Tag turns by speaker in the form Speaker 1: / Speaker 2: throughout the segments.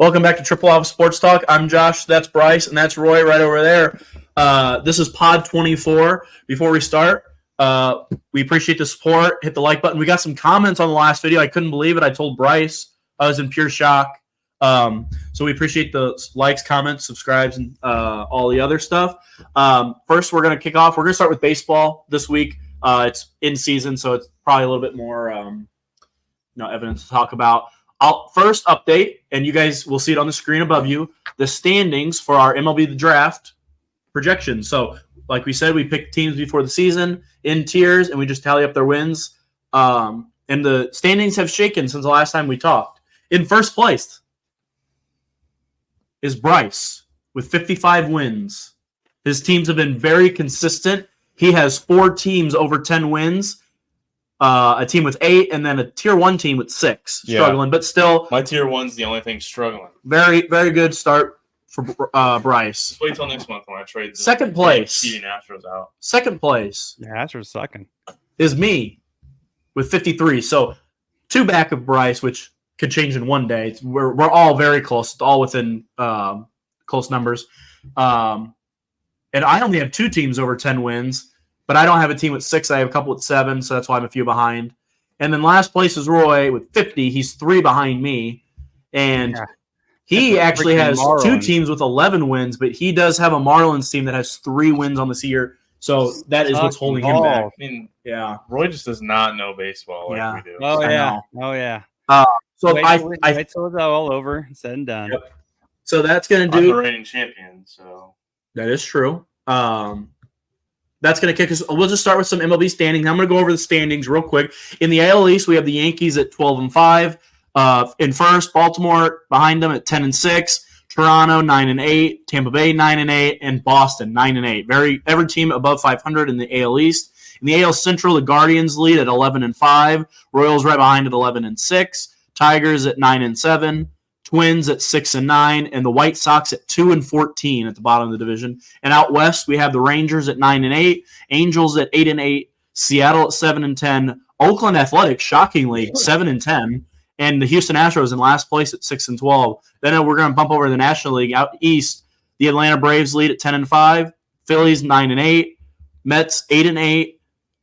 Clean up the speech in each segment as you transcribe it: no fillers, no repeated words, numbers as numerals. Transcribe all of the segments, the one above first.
Speaker 1: Welcome back to Triple Alpha Sports Talk. I'm Josh, that's Bryce, and that's Roy right over there. This is Pod 24. Before we start, we appreciate the support. Hit the like button. We got some comments on the last video. I couldn't believe it. I told Bryce. I was in pure shock. So we appreciate the likes, comments, subscribes, and all the other stuff. First, we're going to kick off. We're going to start with baseball this week. It's in season, so it's probably a little bit more evidence to talk about. First update, and you guys will see it on the screen above you, the standings for our MLB The Draft projections. So, like we said, we picked teams before the season in tiers, and we just tally up their wins. And the standings have shaken since the last time we talked. In first place is Bryce with 55 wins. His teams have been very consistent. He has 4 teams over 10 wins. A team with 8, and then a tier 1 team with 6, struggling, but still.
Speaker 2: My tier 1's the only thing struggling.
Speaker 1: Very, very good start for Bryce.
Speaker 2: Just wait till next month when I trade the
Speaker 1: second place.
Speaker 2: cheating Astros out.
Speaker 1: Second place.
Speaker 3: Yeah, Astros second.
Speaker 1: Is me with 53. So 2 back of Bryce, which could change in one day. We're all very close. It's all within close numbers. And I only have 2 teams over 10 wins. But I don't have a team with 6. I have a couple with 7, so that's why I'm a few behind. And then last place is Roy with 50. He's 3 behind me. And he actually has Marlins. 2 teams with 11 wins, but he does have a Marlins team that has 3 wins on this year. So that is what's holding him back.
Speaker 2: I mean, Roy just does not know baseball like we do.
Speaker 3: Oh, yeah.
Speaker 1: So
Speaker 3: wait till it's all over, said and done.
Speaker 1: Yep. So that's going to
Speaker 2: I'm
Speaker 1: do.
Speaker 2: the reigning champion, so.
Speaker 1: That is true. That's going to kick us. We'll just start with some MLB standings. I'm going to go over the standings real quick. In the AL East, we have the Yankees at 12-5. In first, Baltimore behind them at 10-6. Toronto 9-8. Tampa Bay 9-8, and Boston 9-8. Every team above 500 in the AL East. In the AL Central, the Guardians lead at 11-5. Royals right behind at 11-6. Tigers at 9-7. Twins at 6-9, and the White Sox at 2-14 at the bottom of the division. And out west, we have the Rangers at 9-8, Angels at 8-8, Seattle at 7-10, Oakland Athletics, shockingly, 7-10, and the Houston Astros in last place at 6-12. Then we're going to bump over to the National League. Out east, the Atlanta Braves lead at 10-5, Phillies 9-8, Mets 8-8,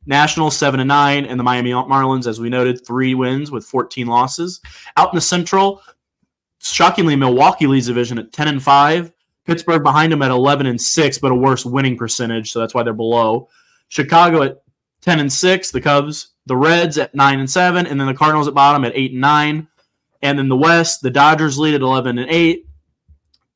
Speaker 1: Nationals 7-9, and the Miami Marlins, as we noted, 3 wins with 14 losses. Out in the Central, shockingly, Milwaukee leads the division at 10-5. Pittsburgh behind them at 11-6, but a worse winning percentage, so that's why they're below. Chicago at 10-6. The Cubs, the Reds at 9-7, and then the Cardinals at bottom at 8-9. And then the West, the Dodgers lead at 11-8.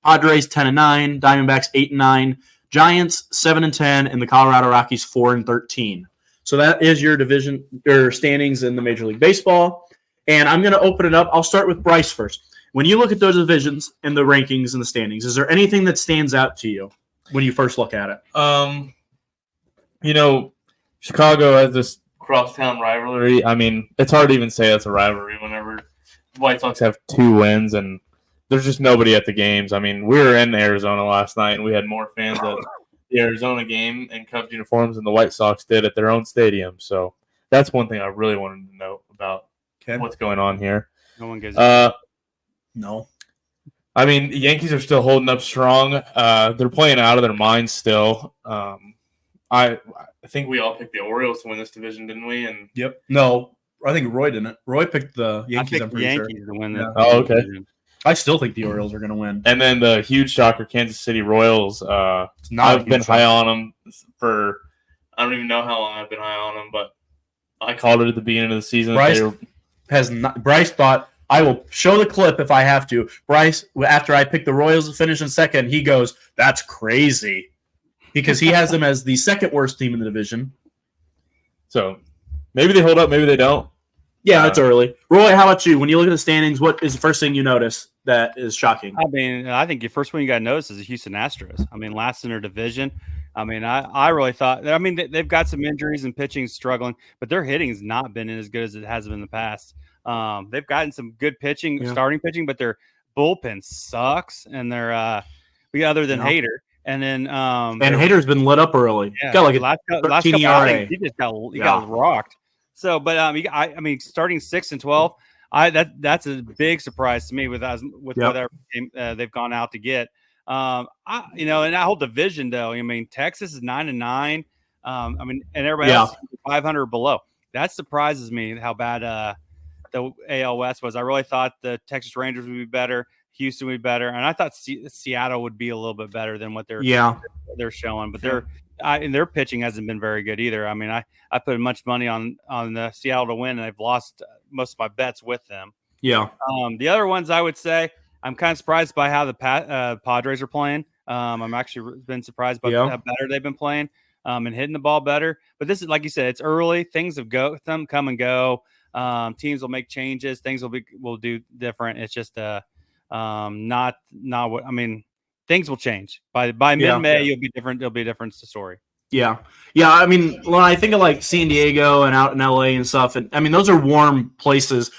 Speaker 1: Padres 10-9. Diamondbacks 8-9. Giants 7-10, and the Colorado Rockies 4-13. So that is your division or standings in the Major League Baseball. And I'm going to open it up. I'll start with Bryce first. When you look at those divisions and the rankings and the standings, is there anything that stands out to you when you first look at it?
Speaker 2: Chicago has this crosstown rivalry. I mean, it's hard to even say that's a rivalry whenever the White Sox have 2 wins and there's just nobody at the games. I mean, we were in Arizona last night and we had more fans at the Arizona game in Cubs uniforms than the White Sox did at their own stadium. So that's one thing I really wanted to know about what's going on here.
Speaker 3: No one gives
Speaker 1: No.
Speaker 2: I mean, the Yankees are still holding up strong. They're playing out of their minds still. I think we all picked the Orioles to win this division, didn't we? And
Speaker 1: Yep. No, I think Roy didn't. Roy picked the Yankees.
Speaker 3: I picked the Yankees to win that.
Speaker 2: Oh, okay.
Speaker 1: I still think the Orioles are going to win.
Speaker 2: And then the huge shocker, Kansas City Royals. I've been high on them for I don't even know how long I've been high on them, but I called it at the beginning of the season.
Speaker 1: Bryce thought, I will show the clip if I have to. Bryce, after I picked the Royals to finish in second, he goes, that's crazy. Because he has them as the second worst team in the division.
Speaker 2: So maybe they hold up, maybe they don't.
Speaker 1: Yeah, it's early. Roy, how about you? When you look at the standings, what is the first thing you notice that is shocking?
Speaker 3: I mean, I think your first one you got to notice is the Houston Astros. I mean, last in their division. I mean, I really thought – I mean, they've got some injuries and pitching struggling, but their hitting's not been as good as it has been in the past. They've gotten some good pitching, starting pitching, but their bullpen sucks, and they're other than Hader. And then
Speaker 1: Hader's been lit up early.
Speaker 3: Yeah,
Speaker 1: got like
Speaker 3: last couple
Speaker 1: ERA.
Speaker 3: He just got rocked. So, but I mean, starting 6 and 12, That's a big surprise to me with whatever game, they've gone out to get. And that whole division though. I mean, Texas is 9-9. And everybody else is 500 or below. That surprises me how bad the AL West was. I really thought the Texas Rangers would be better, Houston would be better, and I thought Seattle would be a little bit better than what they're showing. But their pitching hasn't been very good either. I mean, I put much money on the Seattle to win, and I've lost most of my bets with them.
Speaker 1: Yeah.
Speaker 3: The other ones I would say I'm kind of surprised by how the Padres are playing. I'm actually been surprised by how better they've been playing and hitting the ball better. But this is, like you said, it's early. Things have come and go. Teams will make changes. Things will do different. It's just not what I mean. Things will change by mid-May. You'll be different. There'll be a different story.
Speaker 1: Yeah. I mean, when I think of like San Diego and out in LA and stuff, and I mean those are warm places.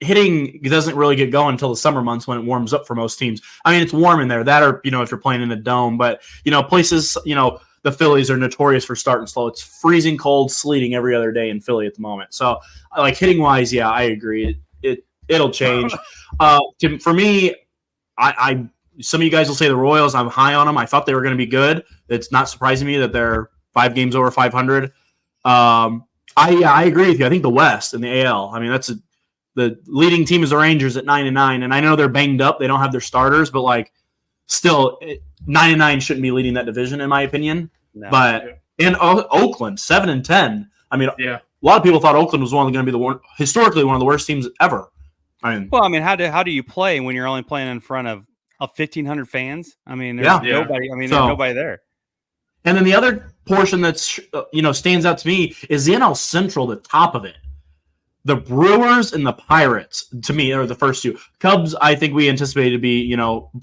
Speaker 1: Hitting doesn't really get going until the summer months when it warms up for most teams. I mean, it's warm in there. That or if you're playing in a dome, but places the Phillies are notorious for starting slow. It's freezing cold, sleeting every other day in Philly at the moment. So, like hitting wise, yeah, I agree. It'll change. For me, I some of you guys will say the Royals. I'm high on them. I thought they were going to be good. It's not surprising me that they're 5 games over 500. I agree with you. I think the West and the AL. I mean, the leading team is the Rangers at 9-9, and I know they're banged up. They don't have their starters, but like still 9-9 shouldn't be leading that division in my opinion. No. But in Oakland 7-10. I mean, a lot of people thought Oakland was going to be historically one of the worst teams ever.
Speaker 3: I mean, how do you play when you're only playing in front of 1,500 fans? I mean, there's nobody. I mean, there's nobody there.
Speaker 1: And then the other portion that's stands out to me is the NL Central, the top of it. The Brewers and the Pirates, to me, are the first two. Cubs, I think we anticipated to be,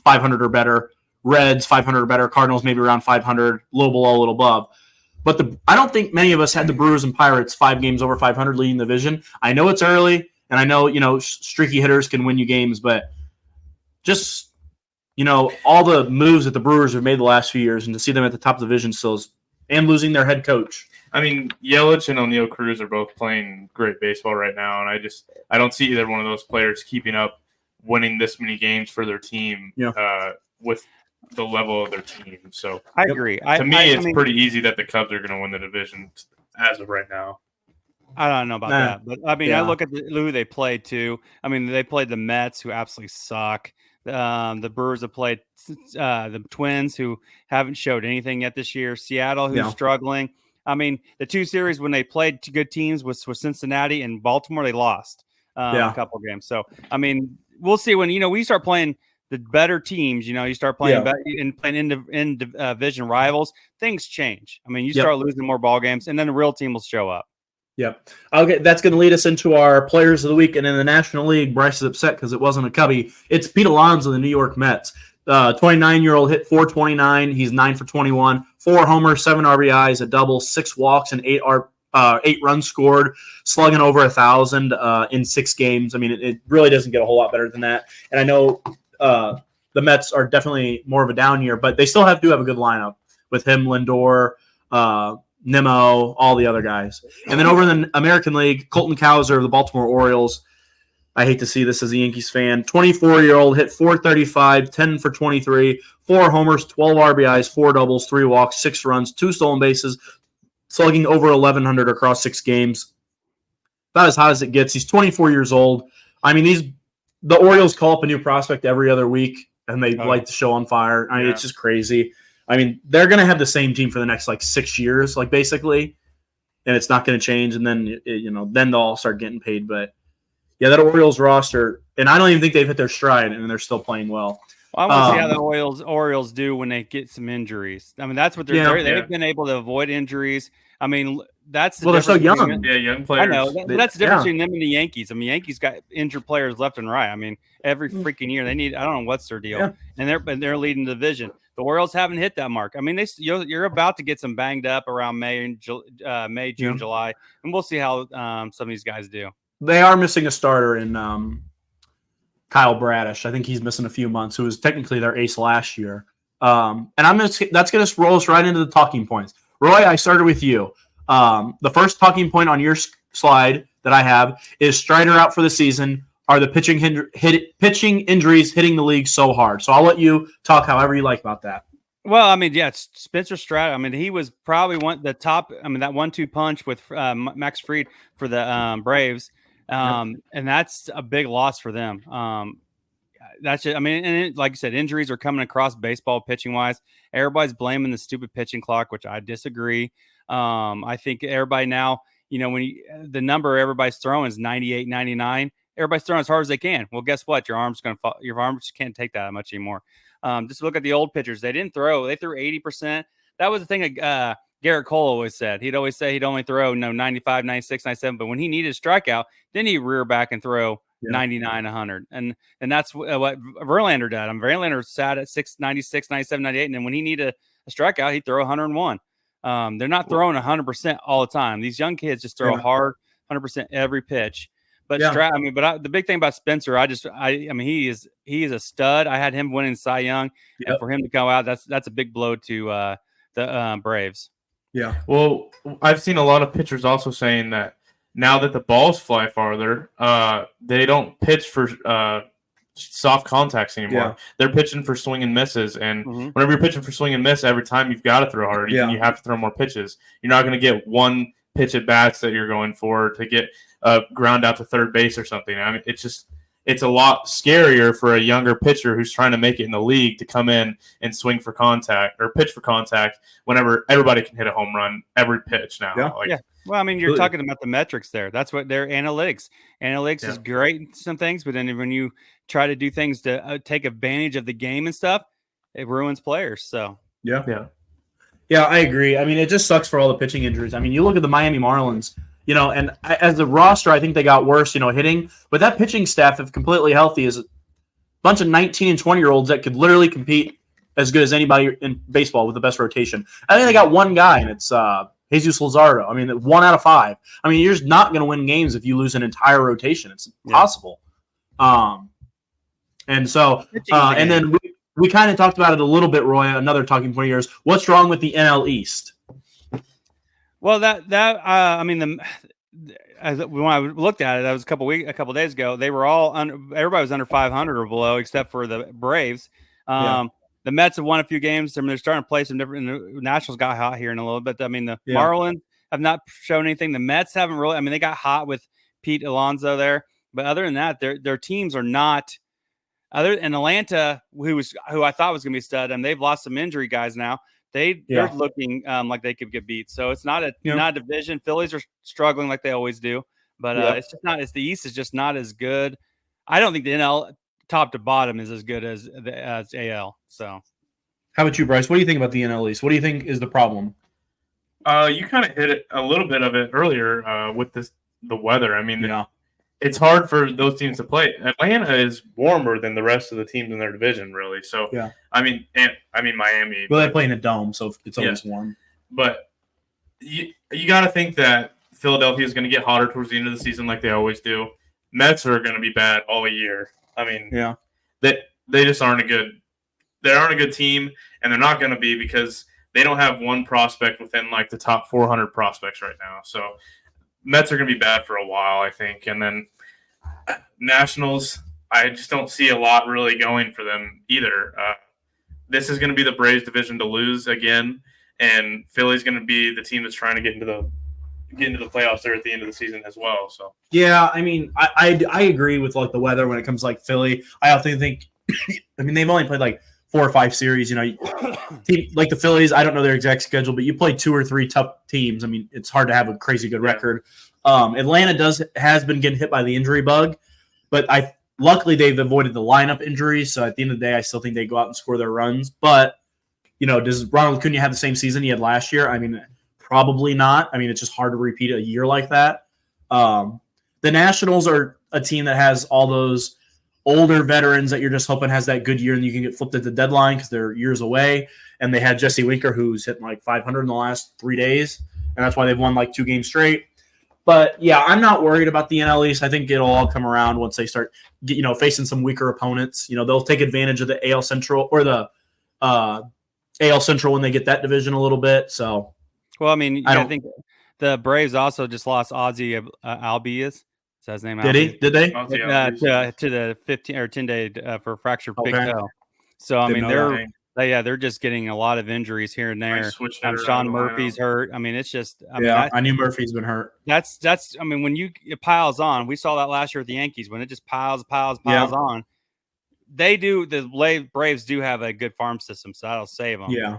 Speaker 1: 500 or better. Reds, 500 or better. Cardinals, maybe around 500, a little below, a little above. But I don't think many of us had the Brewers and Pirates 5 games over 500 leading the division. I know it's early, and I know, streaky hitters can win you games, but just, all the moves that the Brewers have made the last few years and to see them at the top of the division still and losing their head coach.
Speaker 2: I mean, Yelich and O'Neal Cruz are both playing great baseball right now, and I don't see either one of those players keeping up winning this many games for their team with the level of their team. So
Speaker 3: I agree.
Speaker 2: To me, it's pretty easy that the Cubs are going to win the division as of right now.
Speaker 3: I don't know about that, but I mean, I look at who they played too. I mean, they played the Mets, who absolutely suck. The Brewers have played the Twins, who haven't showed anything yet this year. Seattle, who's struggling. I mean, the 2 series when they played good teams was Cincinnati and Baltimore. They lost a couple of games. So, I mean, we'll see when we start playing the better teams. You start playing in division rivals. Things change. I mean, you start losing more ball games, and then the real team will show up.
Speaker 1: Yep. Okay, that's going to lead us into our players of the week. And in the National League, Bryce is upset because it wasn't a Cubby. It's Pete Alonso of the New York Mets. 29-year-old hit 429. He's 9 for 21, 4 homers, 7 RBIs, a double, 6 walks, and 8 runs scored, slugging over 1,000 in 6 games. I mean, it really doesn't get a whole lot better than that. And I know the Mets are definitely more of a down year, but they still do have a good lineup with him, Lindor, Nimmo, all the other guys. And then over in the American League, Colton Cowser of the Baltimore Orioles. I hate to see this as a Yankees fan. 24-year-old hit 435, 10 for 23, 4 homers, 12 RBIs, 4 doubles, 3 walks, 6 runs, 2 stolen bases, slugging over 1,100 across 6 games. About as hot as it gets. He's 24 years old. I mean, the Orioles call up a new prospect every other week, and they light the show on fire. I mean, it's just crazy. I mean, they're going to have the same team for the next, 6 years, basically, and it's not going to change. And then, then they'll all start getting paid. But, yeah, that Orioles roster, and I don't even think they've hit their stride, and they're still playing well.
Speaker 3: I want to see how the Orioles do when they get some injuries. I mean, that's what they've been able to avoid injuries. I mean, that's the
Speaker 1: difference. They're so young.
Speaker 2: Young players.
Speaker 3: I know. That's the difference between them and the Yankees. I mean, Yankees got injured players left and right. I mean, every freaking year they need. I don't know what's their deal, and they're leading the division. The Orioles haven't hit that mark. I mean, you're about to get some banged up around May, June, July, and we'll see how some of these guys do. They
Speaker 1: are missing a starter in Kyle Bradish. I think he's missing a few months, who was technically their ace last year. And that's going to roll us right into the talking points. Roy, I started with you. The first talking point on your slide that I have is Strider out for the season. Are the pitching injuries hitting the league so hard? So I'll let you talk however you like about that.
Speaker 3: Well, I mean, yeah, it's Spencer Strider. I mean, he was probably the top. I mean, that 1-2 punch with Max Fried for the Braves, and that's a big loss for them. That's it. I mean, and like I said, injuries are coming across baseball pitching wise. Everybody's blaming the stupid pitching clock, which I disagree. I think everybody now, when the number everybody's throwing is 98, 99. Everybody's throwing as hard as they can. Well, guess what? Your arms can't take that much anymore. Just look at the old pitchers. They didn't throw. They threw 80%. That was the thing Garrett Cole always said. He'd always say he'd only throw 95, 96, 97. But when he needed a strikeout, then he'd rear back and throw 99, 100. And that's what Verlander did. Verlander sat at 96, 97, 98. And then when he needed a strikeout, he'd throw 101. They're not throwing 100% all the time. These young kids just throw hard 100% every pitch. But the big thing about Spencer, he is a stud. I had him winning Cy Young, and for him to go out, that's a big blow to the Braves.
Speaker 2: Yeah. Well, I've seen a lot of pitchers also saying that now that the balls fly farther, they don't pitch for soft contacts anymore. Yeah. They're pitching for swing and misses, and whenever you're pitching for swing and miss, every time you've got to throw harder. You have to throw more pitches. You're not going to get one pitch at bats that you're going for to get ground out to third base or something. I mean, it's a lot scarier for a younger pitcher who's trying to make it in the league to come in and swing for contact or pitch for contact whenever everybody can hit a home run every pitch now.
Speaker 3: Yeah. Well, I mean, you're talking about the metrics there. That's what their analytics. Analytics is great in some things, but then when you try to do things to take advantage of the game and stuff, it ruins players. So
Speaker 1: yeah, I agree. I mean, it just sucks for all the pitching injuries. I mean, you look at the Miami Marlins. And as the roster, I think they got worse, hitting. But that pitching staff, if completely healthy, is a bunch of 19 and 20-year-olds that could literally compete as good as anybody in baseball with the best rotation. I think they got one guy, and it's Jesus Luzardo. I mean, 1 out of 5. I mean, you're just not going to win games if you lose an entire rotation. It's impossible. And so, and then we kind of talked about it a little bit, Roy, another talking point of yours. What's wrong with the NL East?
Speaker 3: Well, when I looked at it, that was a couple days ago. They were all everybody was under 500 or below, except for the Braves. The Mets have won a few games. I mean, they're starting to play some different. The Nationals got hot here in a little bit. I mean, the Marlins have not shown anything. The Mets haven't really. I mean, they got hot with Pete Alonso there, but other than that, their teams are not. Other than Atlanta, who I thought was going to be a stud, and they've lost some injury guys now. They're looking like they could get beat. So it's not a division. Phillies are struggling like they always do, but it's just not. It's the East is just not as good. I don't think the NL top to bottom is as good as AL. So,
Speaker 1: how about you, Bryce? What do you think about the NL East? What do you think is the problem?
Speaker 2: You kind of hit it a little bit of it earlier with the weather. I mean, it's hard for those teams to play. Atlanta is warmer than the rest of the teams in their division, really. So, I mean Miami.
Speaker 1: Well, they play in a dome, so it's always warm.
Speaker 2: But you got to think that Philadelphia is going to get hotter towards the end of the season, like they always do. Mets are going to be bad all year. I mean, they just aren't a good team, and they're not going to be because they don't have one prospect within like the top 400 prospects right now. So Mets are going to be bad for a while, I think. And then Nationals, I just don't see a lot really going for them either. This is going to be the Braves division to lose again, and Philly's going to be the team that's trying to get into the playoffs there at the end of the season as well. So
Speaker 1: I mean, I agree with like the weather when it comes to like Philly. I often think, I mean, they've only played like 4 or 5 series. Like the Phillies, I don't know their exact schedule, but you play 2 or 3 tough teams. I mean, it's hard to have a crazy good record. Atlanta has been getting hit by the injury bug, but luckily they've avoided the lineup injuries. So at the end of the day, I still think they go out and score their runs. But does Ronald Acuna have the same season he had last year? I mean, probably not. I mean, it's just hard to repeat a year like that. The Nationals are a team that has all those older veterans that you're just hoping has that good year and you can get flipped at the deadline because they're years away. And they had Jesse Winker, who's hitting like 500 in the last 3 days. And that's why they've won like 2 games straight. But, I'm not worried about the NL East. I think it'll all come around once they start, facing some weaker opponents. They'll take advantage of the AL Central or the AL Central when they get that division a little bit. So,
Speaker 3: well, I mean, I think The Braves also just lost Ozzy Albies. Is that his name?
Speaker 1: Did he? Did they?
Speaker 2: Ozzie Albies.
Speaker 3: To the 15 or 10-day for fractured big
Speaker 1: Okay.
Speaker 3: toe. So I
Speaker 1: Didn't
Speaker 3: mean
Speaker 1: know that.
Speaker 3: they're just getting a lot of injuries here and there.
Speaker 2: switched it around
Speaker 3: Sean
Speaker 2: the
Speaker 3: Murphy's
Speaker 2: lineup.
Speaker 3: hurt. I mean, it's just
Speaker 1: I knew Murphy's been hurt.
Speaker 3: that's I mean, when it piles on, we saw that last year with the Yankees when it just piles on. The Braves do have a good farm system, so that'll save them.
Speaker 1: Yeah,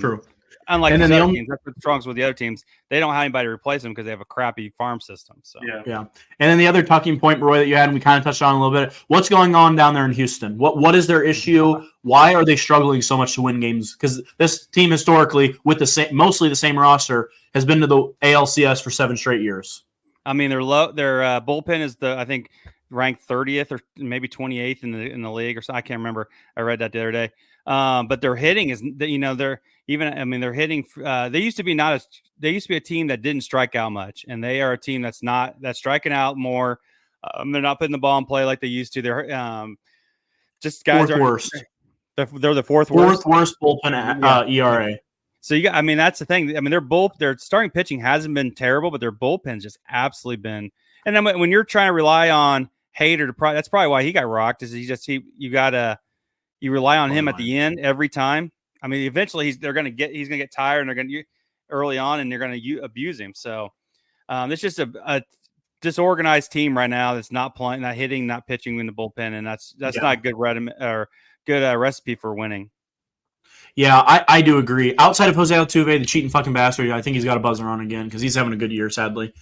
Speaker 1: true.
Speaker 3: Unlike
Speaker 1: And
Speaker 3: the
Speaker 1: then
Speaker 3: other teams, that's what's wrong with the other teams. They don't have anybody to replace them because they have a crappy farm system. So
Speaker 1: Yeah. And then the other talking point, Roy, that you had, and we kind of touched on a little bit. What's going on down there in Houston? What is their issue? Why are they struggling so much to win games? Because this team historically, with mostly the same roster, has been to the ALCS for 7 straight years.
Speaker 3: I mean, their bullpen is I think ranked 30th or maybe 28th in the league or so. I can't remember. I read that the other day. But their hitting is, they're hitting. They used to be a team that didn't strike out much, and they are a team that's striking out more. They're not putting the ball in play like they used to. They're just guys
Speaker 1: fourth worst.
Speaker 3: They're the fourth worst
Speaker 1: bullpen ERA.
Speaker 3: So that's the thing. I mean, their starting pitching hasn't been terrible, but their bullpen's just absolutely been. And then when you're trying to rely on Hader that's probably why he got rocked. Is you rely on him at the end every time. I mean, eventually he's gonna get tired, and they're gonna early on, and they're gonna abuse him. So it's just a disorganized team right now that's not playing, not hitting, not pitching in the bullpen, and that's not a good recipe for winning.
Speaker 1: Yeah, I do agree. Outside of Jose Altuve, the cheating fucking bastard, I think he's got a buzzer on again because he's having a good year, sadly.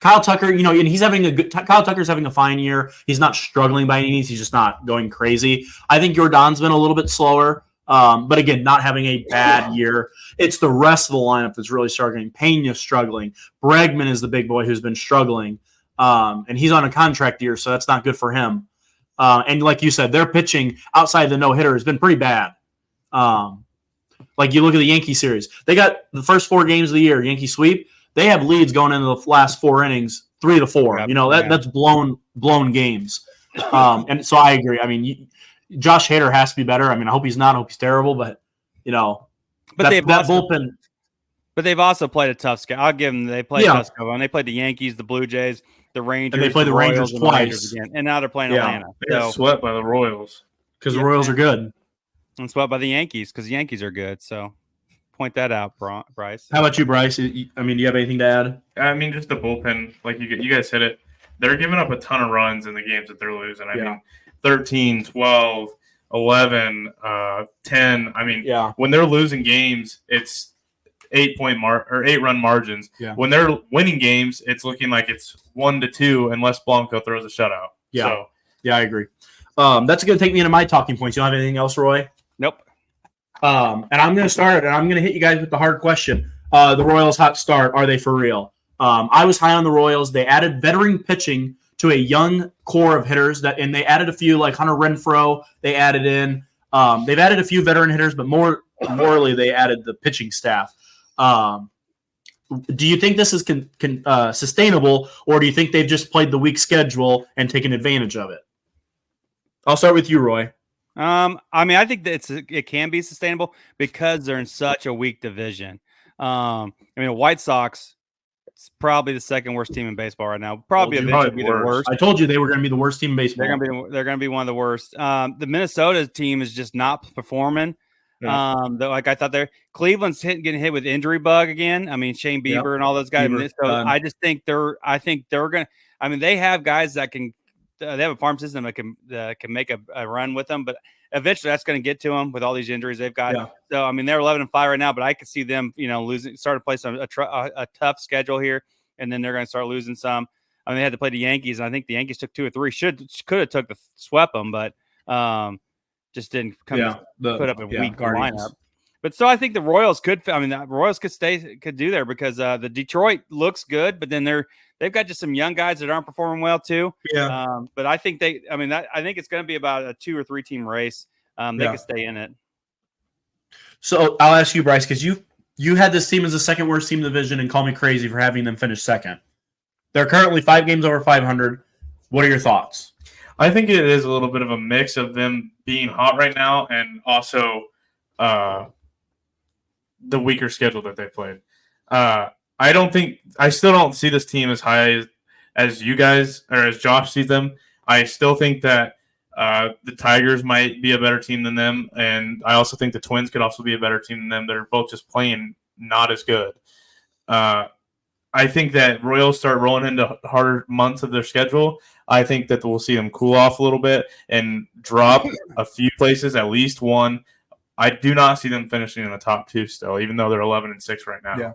Speaker 1: Kyle Tucker, and he's having Kyle Tucker's having a fine year. He's not struggling by any means. He's just not going crazy. I think Jordan's been a little bit slower, but again, not having a bad year. It's the rest of the lineup that's really struggling. Pena's struggling. Bregman is the big boy who's been struggling, and he's on a contract year, so that's not good for him. And like you said, their pitching outside the no-hitter has been pretty bad. Like you look at the Yankee series, they got the first 4 games of the year, Yankee sweep. They have leads going into the last 4 innings, 3-4.
Speaker 3: Yep.
Speaker 1: That's blown games. And so I agree. I mean, Josh Hader has to be better. I mean, I hope he's not. I hope he's terrible, but bullpen.
Speaker 3: But they've also played a tough schedule. I'll give them. They played tough schedule, and they played the Yankees, the Blue Jays, the Rangers,
Speaker 1: and they played the Rangers
Speaker 3: Royals,
Speaker 1: twice
Speaker 3: again, and now they're playing Atlanta.
Speaker 2: They got swept by the Royals
Speaker 1: because the Royals are good.
Speaker 3: And swept by the Yankees because the Yankees are good. So point that out, Bryce.
Speaker 1: How about you, Bryce? I mean, do you have anything to add?
Speaker 2: I mean, just the bullpen, like you guys hit it. They're giving up a ton of runs in the games that they're losing. I mean, 13, 12, 11, 10. I mean, when they're losing games, it's 8-run margins. Yeah. When they're winning games, it's looking like it's 1-2 unless Blanco throws a shutout.
Speaker 1: Yeah. So, yeah, I agree. That's going to take me into my talking points. You don't have anything else, Roy?
Speaker 3: Nope.
Speaker 1: And I'm going to start it, and I'm going to hit you guys with the hard question. The Royals' hot start, are they for real? I was high on the Royals. They added veteran pitching to a young core of hitters, and they added a few like Hunter Renfroe. They added in. They've added a few veteran hitters, but morally they added the pitching staff. Do you think this is sustainable, or do you think they've just played the weak schedule and taken advantage of it? I'll start with you, Roy.
Speaker 3: I mean, I think that it can be sustainable because they're in such a weak division. I mean, the White Sox, it's probably the second worst team in baseball right now. Probably eventually be the worst.
Speaker 1: I told you they were going to be the worst team in baseball.
Speaker 3: They're going to be one of the worst. The Minnesota team is just not performing.
Speaker 1: Yeah.
Speaker 3: Like I thought Cleveland's getting hit with injury bug again. I mean, Shane Bieber and all those guys. I just think they're going to. I mean, they have guys that can. They have a farm system that can make a run with them, but eventually that's going to get to them with all these injuries they've got. Yeah. So I mean, they're 11-5 right now, but I could see them, start to play a tough schedule here, and then they're going to start losing some. I mean, they had to play the Yankees, and I think the Yankees took 2 or 3. Could have took swept them, but just didn't put up a weak lineup. But so I think the Royals could. I mean, the Royals could do there because the Detroit looks good, but then they've got just some young guys that aren't performing well too.
Speaker 1: Yeah.
Speaker 3: But I think I think it's going to be about a 2 or 3 team race. They could stay in it.
Speaker 1: So I'll ask you, Bryce, because you had this team as the second worst team in the division and call me crazy for having them finish second. They're currently 5 games over 500. What are your thoughts?
Speaker 2: I think it is a little bit of a mix of them being hot right now and also the weaker schedule that they played. I still don't see this team as high as you guys or as Josh sees them. I still think that the Tigers might be a better team than them, and I also think the Twins could also be a better team than them. They're both just playing not as good. I think that Royals start rolling into harder months of their schedule. I think that we'll see them cool off a little bit and drop a few places, at least one. I do not see them finishing in the top 2 still, even though they're 11-6 right now.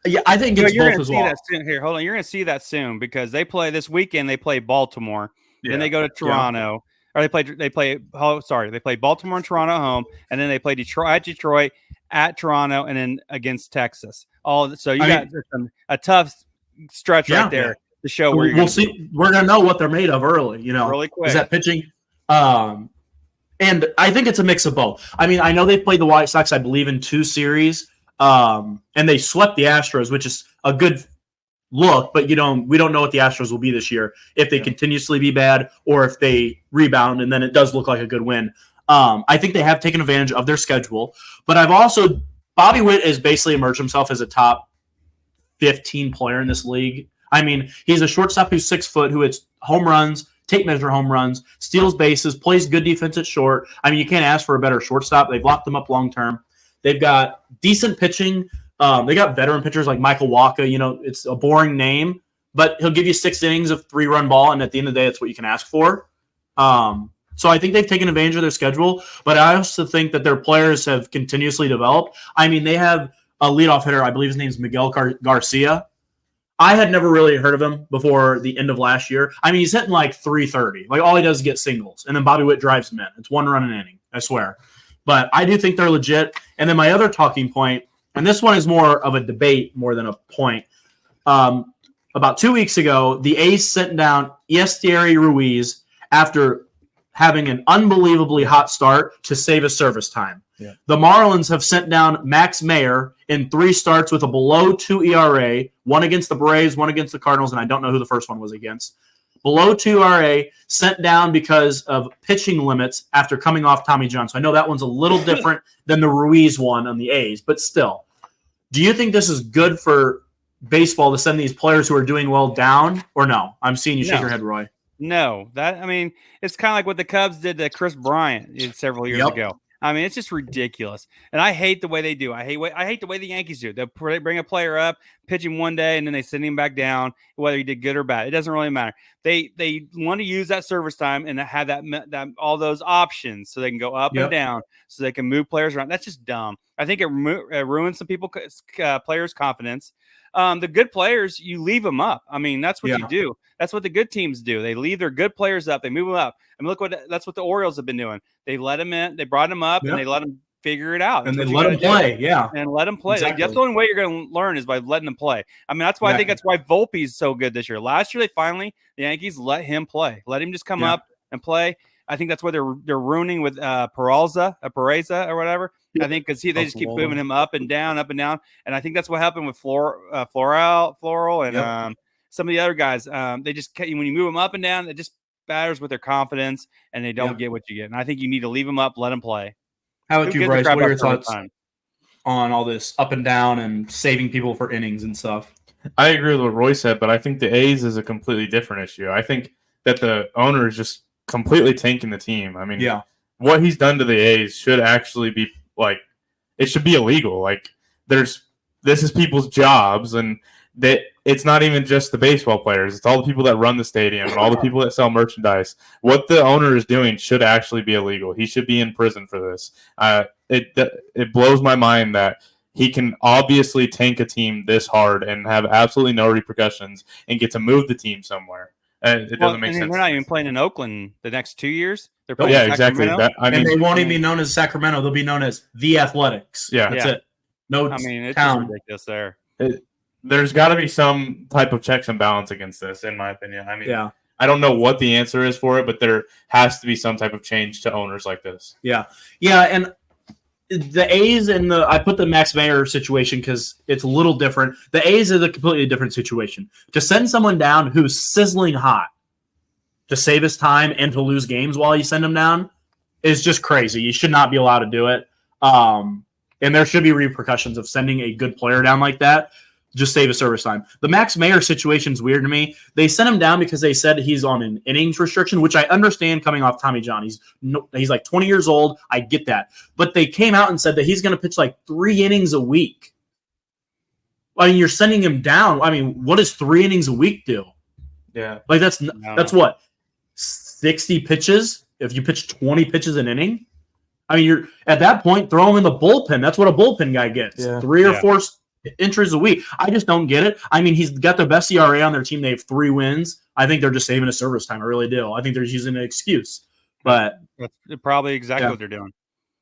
Speaker 1: Yeah, I think it's both as well.
Speaker 3: That soon. Here, hold on. You're going to see that soon because they play this weekend. They play Baltimore, then they go to Toronto, or they play. Oh, sorry, they play Baltimore and Toronto at home, and then they play Detroit at Toronto, and then against Texas. So you got a tough stretch right there to show where
Speaker 1: we'll see. We're going to know what they're made of early.
Speaker 3: Really quick.
Speaker 1: Is that pitching? And I think it's a mix of both. I mean, I know they played the White Sox, I believe, in 2 series. And they swept the Astros, which is a good look, but we don't know what the Astros will be this year, if they continuously be bad or if they rebound, and then it does look like a good win. I think they have taken advantage of their schedule, but Bobby Witt has basically emerged himself as a top 15 player in this league. I mean, he's a shortstop who's 6 foot, who hits home runs, tape measure home runs, steals bases, plays good defense at short. I mean, you can't ask for a better shortstop. They've locked them up long term. They've got decent pitching. They got veteran pitchers like Michael Wacha. It's a boring name, but he'll give you 6 innings of 3-run ball, and at the end of the day, that's what you can ask for. So I think they've taken advantage of their schedule, but I also think that their players have continuously developed. I mean, they have a leadoff hitter. I believe his name's Miguel Garcia. I had never really heard of him before the end of last year. I mean, he's hitting like 330. Like, all he does is get singles, and then Bobby Witt drives him in. It's 1 run an inning, I swear. But I do think they're legit. And then my other talking point, and this one is more of a debate more than a point. About 2 weeks ago, the A's sent down Yestieri Ruiz after having an unbelievably hot start to save his service time.
Speaker 2: Yeah.
Speaker 1: The Marlins have sent down Max Meyer in 3 starts with a below 2 ERA, one against the Braves, one against the Cardinals, and I don't know who the first one was against. Below 2 ERA, sent down because of pitching limits after coming off Tommy John. So I know that one's a little different than the Ruiz one on the A's, but still. Do you think this is good for baseball to send these players who are doing well down, or no? I'm seeing you shake your head, Roy.
Speaker 3: No. It's kind of like what the Cubs did to Chris Bryant several years ago. I mean, it's just ridiculous, and I hate the way they do. I hate the way the Yankees do. They bring a player up, pitch him one day, and then they send him back down. Whether he did good or bad, it doesn't really matter. They want to use that service time and have that all those options so they can go up and down, so they can move players around. That's just dumb. I think it ruins some players' confidence. The good players, you leave them up. I mean, that's what you do. That's what the good teams do. They leave their good players up. They move them up. I mean, that's what the Orioles have been doing. They let them in. They brought them up, and they let them figure it out.
Speaker 1: And they let them play, and
Speaker 3: let them play.
Speaker 1: Exactly.
Speaker 3: That's the only way you're going to learn is by letting them play. I mean, that's why I think that's why Volpe's so good this year. Last year, the Yankees let him play. Let him just come up and play. I think that's why they're ruining with Pereza or whatever. I think because they just keep moving him up and down, and I think that's what happened with Floral, and some of the other guys. They just when you move them up and down, it just batters with their confidence, and they don't get what you get. And I think you need to leave them up, let them play.
Speaker 1: How about you, Bryce? What are your thoughts on all this up and down and saving people for innings and stuff?
Speaker 2: I agree with what Roy said, but I think the A's is a completely different issue. I think that the owner is just completely tanking the team. I mean, what he's done to the A's should actually be it should be illegal. This is people's jobs, and that it's not even just the baseball players. It's all the people that run the stadium and all the people that sell merchandise. What the owner is doing should actually be illegal. He should be in prison for this. It blows my mind that he can obviously tank a team this hard and have absolutely no repercussions and get to move the team somewhere. It doesn't make sense.
Speaker 3: They're not even playing in Oakland the next 2 years. They're playing
Speaker 2: exactly.
Speaker 1: And they won't even be known as Sacramento. They'll be known as the Athletics.
Speaker 2: Yeah,
Speaker 1: that's it. No,
Speaker 3: it's
Speaker 1: town.
Speaker 3: just ridiculous there.
Speaker 2: There's got to be some type of checks and balance against this, in my opinion. I mean, I don't know what the answer is for it, but there has to be some type of change to owners like this.
Speaker 1: Yeah, and the A's and I put the Max Meyer situation because it's a little different. The A's is a completely different situation. To send someone down who's sizzling hot to save his time and to lose games while you send him down is just crazy. You should not be allowed to do it. And there should be repercussions of sending a good player down like that. just save his service time. The Max Mayer situation is weird to me. They sent him down because they said he's on an innings restriction, which I understand coming off Tommy John. He's like 20 years old. I get that. But they came out and said that he's going to pitch like 3 innings a week. I mean, you're sending him down. I mean, what does 3 innings a week do?
Speaker 2: Yeah.
Speaker 1: Like that's what? 60 pitches if you pitch 20 pitches an inning? I mean, you're at that point, throw him in the bullpen. That's what a bullpen guy gets. Yeah. 3 or 4 entries a week. I just don't get it. I mean, he's got the best ERA on their team. They have 3 wins. I think they're just saving his service time. I really do. I think they're using an excuse. But
Speaker 3: that's probably exactly what they're doing.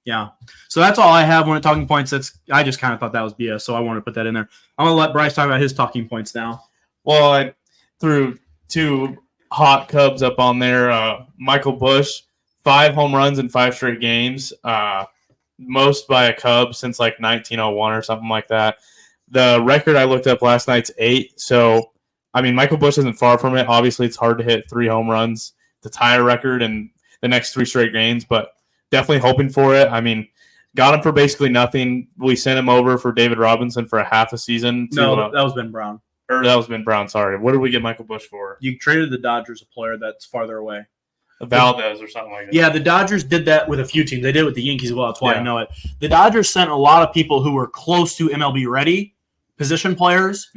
Speaker 1: Yeah. So that's all I have when talking points. I just kind of thought that was BS, so I wanted to put that in there. I'm going to let Bryce talk about his talking points now.
Speaker 2: Well, I threw 2 hot Cubs up on there. Michael Busch, 5 home runs in 5 straight games. Most by a Cub since like 1901 or something like that. The record I looked up last night's 8. So, I mean, Michael Busch isn't far from it. Obviously, it's hard to hit 3 home runs to tie a record in the next 3 straight games, but definitely hoping for it. I mean, got him for basically nothing. We sent him over for David Robinson for a half a season.
Speaker 1: No, that was Ben Brown.
Speaker 2: Or that was Ben Brown, sorry. What did we get Michael Busch for?
Speaker 1: You traded the Dodgers a player that's farther away.
Speaker 2: Valdez or something like that.
Speaker 1: Yeah, the Dodgers did that with a few teams. They did it with the Yankees as well. That's why I know it. The Dodgers sent a lot of people who were close to MLB ready, position players,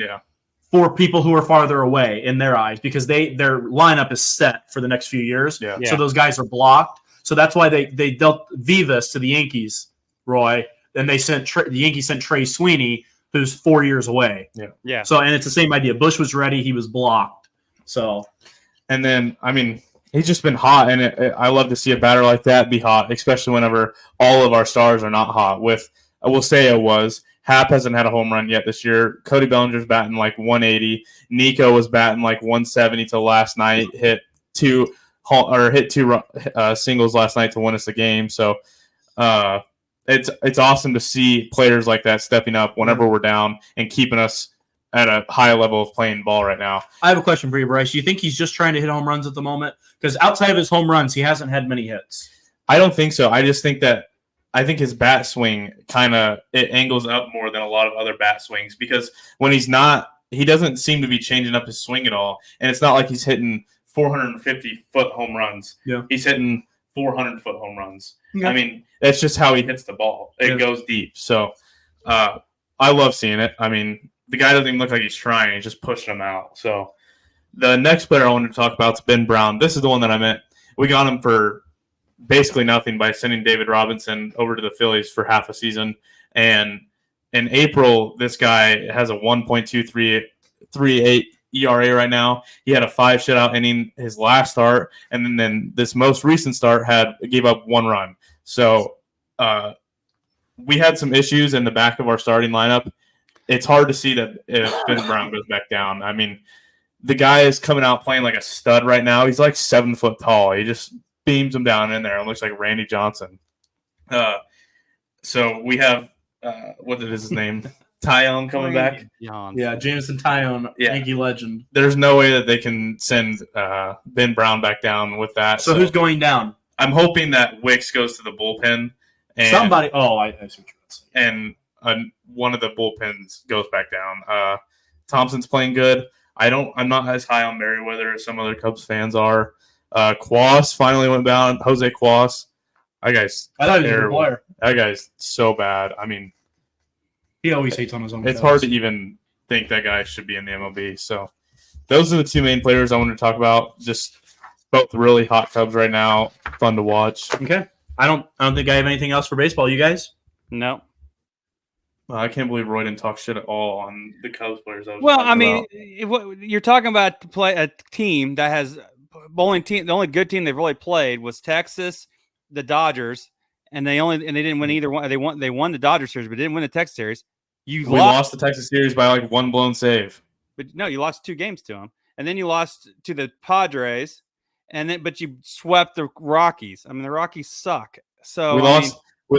Speaker 1: for people who are farther away in their eyes because their lineup is set for the next few years. Yeah. So those guys are blocked. So that's why they dealt Vivas to the Yankees, Roy, and they sent the Yankees sent Trey Sweeney, who's 4 years away.
Speaker 3: Yeah.
Speaker 1: So and it's the same idea. Bush was ready, he was blocked. So,
Speaker 2: and then I mean, he's just been hot, and I love to see a batter like that be hot, especially whenever all of our stars are not hot. I will say Hap hasn't had a home run yet this year. Cody Bellinger's batting like 180. Nico was batting like 170 till last night. Hit two singles last night to win us the game. So it's awesome to see players like that stepping up whenever we're down and keeping us at a high level of playing ball right now.
Speaker 1: I have a question for you, Bryce. Do you think he's just trying to hit home runs at the moment? Because outside of his home runs, he hasn't had many hits.
Speaker 2: I don't think so. I just think his bat swing it angles up more than a lot of other bat swings because when he's not, he doesn't seem to be changing up his swing at all. And it's not like he's hitting 450-foot home runs. Yeah. He's hitting 400-foot home runs. Yeah. I mean, that's just how he hits the ball. It goes deep. So I love seeing it. I mean, the guy doesn't even look like he's trying. He's just pushing him out. So the next player I wanted to talk about is Ben Brown. This is the one that I meant. We got him for basically nothing by sending David Robinson over to the Phillies for half a season. And in April, this guy has a 1.238 ERA right now. He had a 5 shutout inning his last start, and then this most recent start gave up 1 run. So we had some issues in the back of our starting lineup. It's hard to see that if Ben Brown goes back down. I mean, the guy is coming out playing like a stud right now. He's like 7 foot tall. He just beams him down in there. It looks like Randy Johnson. So we have what is his name? Tyone coming back.
Speaker 1: Yeah, Jameson Tyone, Yankee legend.
Speaker 2: There's no way that they can send Ben Brown back down with that.
Speaker 1: So who's going down?
Speaker 2: I'm hoping that Wicks goes to the bullpen. And
Speaker 1: somebody. Oh, I see what you're
Speaker 2: saying. And one of the bullpens goes back down. Thompson's playing good. I'm not as high on Merriweather as some other Cubs fans are. Quas finally went down. Jose Quas. That guy's terrible. That guy's so bad. I mean,
Speaker 1: he always hates on his own.
Speaker 2: It's hard to even think that guy should be in the MLB. So those are the 2 main players I wanted to talk about. Just both really hot Cubs right now. Fun to watch.
Speaker 1: Okay. I don't think I have anything else for baseball. You guys?
Speaker 3: No.
Speaker 2: I can't believe Roy didn't talk shit at all on the Cubs players.
Speaker 3: You're talking about a team that has the only good team they've really played was Texas, the Dodgers, and they didn't win either one. They won the Dodgers series, but didn't win the Texas series.
Speaker 2: We lost the Texas series by like 1 blown save.
Speaker 3: But no, you lost 2 games to them, and then you lost to the Padres, but you swept the Rockies. I mean, the Rockies suck. So
Speaker 2: we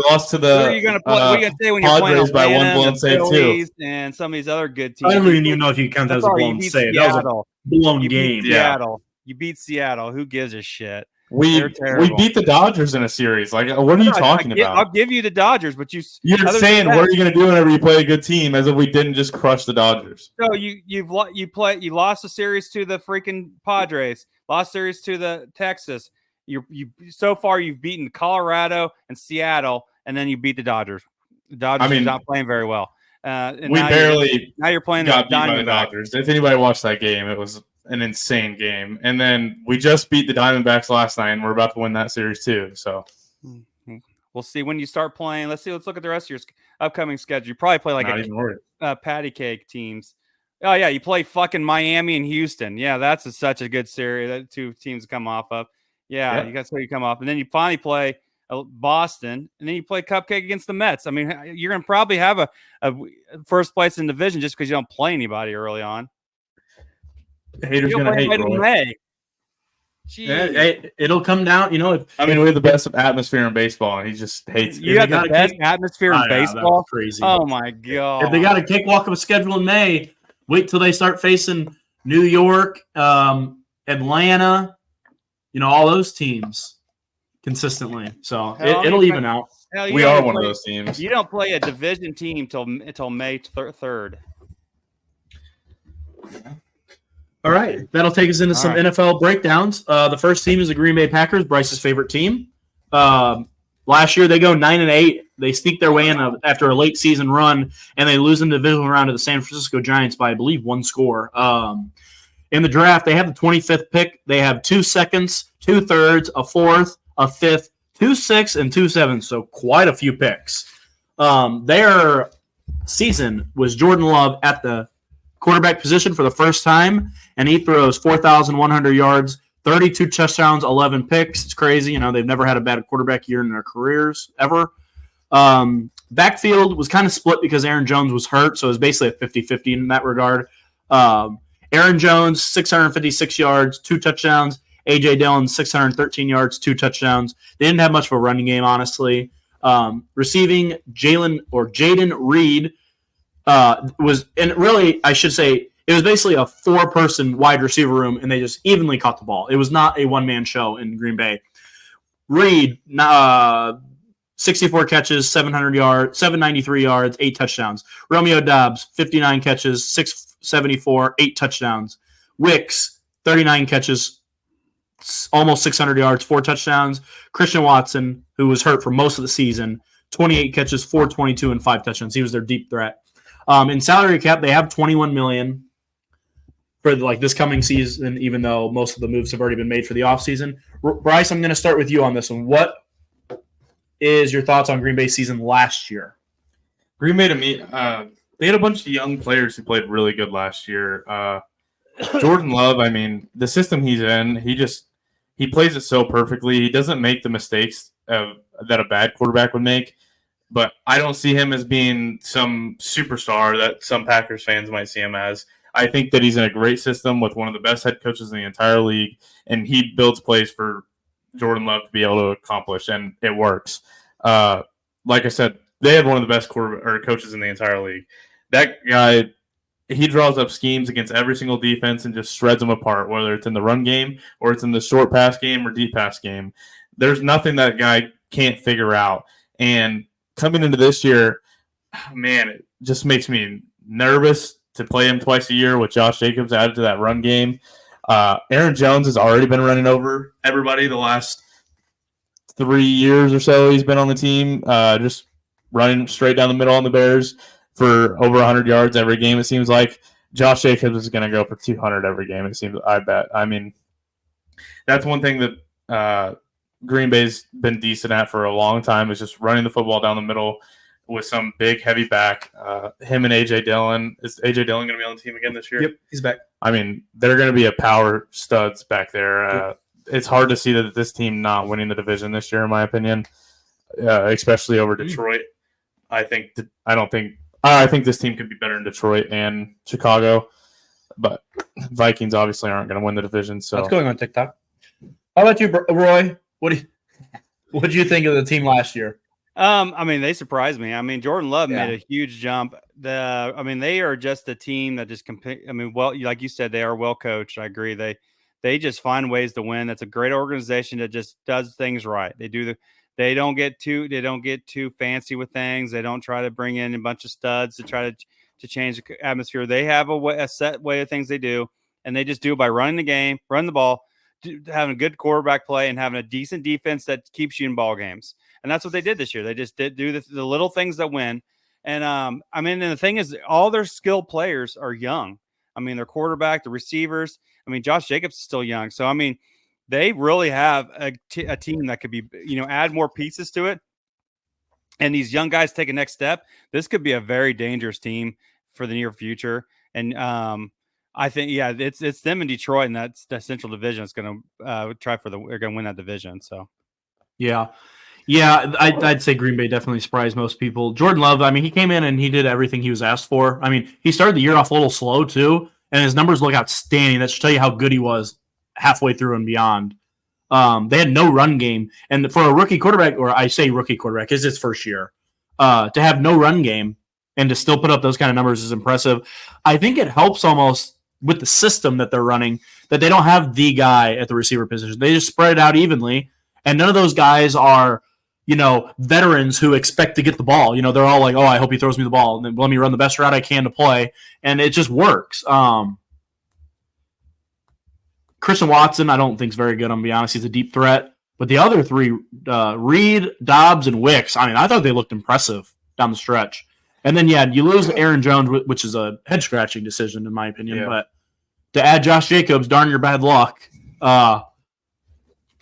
Speaker 2: lost to the.
Speaker 3: What are you going to play? What are you going to say when you're
Speaker 2: Padres
Speaker 3: playing
Speaker 2: by 1 blown save too?
Speaker 3: And some of these other good teams.
Speaker 1: I don't even know if you count that as a blown save. That was a blown game.
Speaker 3: Seattle. You beat Seattle. Who gives a shit?
Speaker 2: We
Speaker 3: terrible.
Speaker 2: beat the Dodgers in a series. Like, what are you talking about?
Speaker 3: I'll give you the Dodgers, but you're
Speaker 2: saying what are you going to do whenever you play a good team, as if we didn't just crush the Dodgers.
Speaker 3: So you lost a series to the freaking Padres, lost series to the Texas. You so far you've beaten Colorado and Seattle, and then you beat the Dodgers. The Dodgers are not playing very well. And
Speaker 2: we barely
Speaker 3: now you're playing
Speaker 2: got
Speaker 3: the
Speaker 2: beat by the Dodgers. If anybody watched that game, it was an insane game. And then we just beat the Diamondbacks last night, and we're about to win that series too. So
Speaker 3: we'll see when you start playing. Let's look at the rest of your upcoming schedule. You probably play like patty cake teams. Oh yeah, you play fucking Miami and Houston. Yeah, that's such a good series that two teams come off of. Yeah, you got so you come off, and then you finally play Boston, and then you play cupcake against the Mets. I mean, you're gonna probably have a first place in the division just because you don't play anybody early on.
Speaker 2: Haters gonna hate, May.
Speaker 1: Yeah, it'll come down. You know,
Speaker 2: we have the best atmosphere in baseball, and he just hates it.
Speaker 3: You have the best atmosphere in baseball.
Speaker 1: Crazy.
Speaker 3: Oh my god!
Speaker 1: If they got a cakewalk of a schedule in May, wait till they start facing New York, Atlanta. You know, all those teams consistently. So it'll even out.
Speaker 2: We are one of those teams.
Speaker 3: You don't play a division team till May 3rd.
Speaker 1: All right. That'll take us into some NFL breakdowns. The first team is the Green Bay Packers, Bryce's favorite team. Last year, they go 9-8. They sneak their way in after a late season run, and they lose in the divisional round to the San Francisco Giants by, I believe, 1 score. In the draft, they have the 25th pick. They have 2 seconds, 2 thirds, a 4th, a 5th, 2 6th, and 2 7ths. So quite a few picks. Their season was Jordan Love at the quarterback position for the first time, and he throws 4,100 yards, 32 touchdowns, 11 picks. It's crazy. You know, they've never had a bad quarterback year in their careers ever. Backfield was kind of split because Aaron Jones was hurt, so it was basically a 50-50 in that regard. Aaron Jones, 656 yards, 2 touchdowns. A.J. Dillon, 613 yards, 2 touchdowns. They didn't have much of a running game, honestly. Receiving, Jaden Reed was, and really, I should say, it was basically a 4-person wide receiver room, and they just evenly caught the ball. It was not a one-man show in Green Bay. Reed, 64 catches, 700 yards, 793 yards, 8 touchdowns. Romeo Doubs, 59 catches, 674, 8 touchdowns. Wicks, 39 catches, almost 600 yards, 4 touchdowns. Christian Watson, who was hurt for most of the season, 28 catches, 422, and 5 touchdowns. He was their deep threat. In salary cap, they have $21 million for this coming season, even though most of the moves have already been made for the offseason. Bryce, I'm going to start with you on this one. What is your thoughts on Green Bay's season last year?
Speaker 2: Green Bay, to me, they had a bunch of young players who played really good last year. Jordan Love, I mean, the system he's in, he plays it so perfectly. He doesn't make the mistakes that a bad quarterback would make. But I don't see him as being some superstar that some Packers fans might see him as. I think that he's in a great system with one of the best head coaches in the entire league, and he builds plays for Jordan Love to be able to accomplish, and it works. Like I said, they have one of the best coaches in the entire league. That guy, he draws up schemes against every single defense and just shreds them apart, whether it's in the run game or it's in the short pass game or deep pass game. There's nothing that guy can't figure out. And coming into this year, man, it just makes me nervous to play him twice a year with Josh Jacobs added to that run game. Aaron Jones has already been running over everybody the last 3 years or so. He's been on the team, just running straight down the middle on the Bears for over 100 yards every game, it seems like. Josh Jacobs is going to go for 200 every game, it seems. I bet. I mean, that's one thing that Green Bay's been decent at for a long time, is just running the football down the middle with some big, heavy back. Him and A.J. Dillon. Is A.J. Dillon going to be on the team again this year?
Speaker 1: Yep, he's back.
Speaker 2: I mean, they're going to be a power studs back there. It's hard to see that this team not winning the division this year, in my opinion, especially over Detroit. I think this team could be better in Detroit and Chicago, but Vikings obviously aren't going to win the division. So
Speaker 1: that's going on TikTok. How about you, Roy? What did you think of the team last year?
Speaker 3: I mean, they surprised me. I mean, Jordan Love made a huge jump. They are just a team that just compete. I mean, well, like you said, they are well coached. I agree. They They just find ways to win. That's a great organization that just does things right. They don't get too fancy with things. They don't try to bring in a bunch of studs to try to change the atmosphere. They have a set way of things they do, and they just do it by running the game, run the ball, having a good quarterback play, and having a decent defense that keeps you in ball games. And that's what they did this year. They just did do the little things that win. And and the thing is, all their skilled players are young. I mean, their quarterback, the receivers. I mean, Josh Jacobs is still young. So, I mean, they really have a team that could be, add more pieces to it. And these young guys take a next step. This could be a very dangerous team for the near future. And I think, it's them in Detroit, and that's the Central Division is going to they're going to win that division. So,
Speaker 1: Yeah. Yeah, I'd say Green Bay definitely surprised most people. Jordan Love, I mean, he came in and he did everything he was asked for. I mean, he started the year off a little slow too, and his numbers look outstanding. That should tell you how good he was halfway through and beyond. They had no run game, and for a rookie quarterback, or I say rookie quarterback, it's his first year, to have no run game and to still put up those kind of numbers is impressive. I think it helps almost with the system that they're running that they don't have the guy at the receiver position. They just spread it out evenly, and none of those guys are veterans who expect to get the ball. They're all like, oh, I hope he throws me the ball, and then let me run the best route I can to play, and it just works. Christian Watson, I don't think is very good. I'm going to be honest. He's a deep threat. But the other three, Reed, Dobbs, and Wicks, I mean, I thought they looked impressive down the stretch. And then, you lose Aaron Jones, which is a head-scratching decision, in my opinion. Yeah. But to add Josh Jacobs, darn your bad luck. I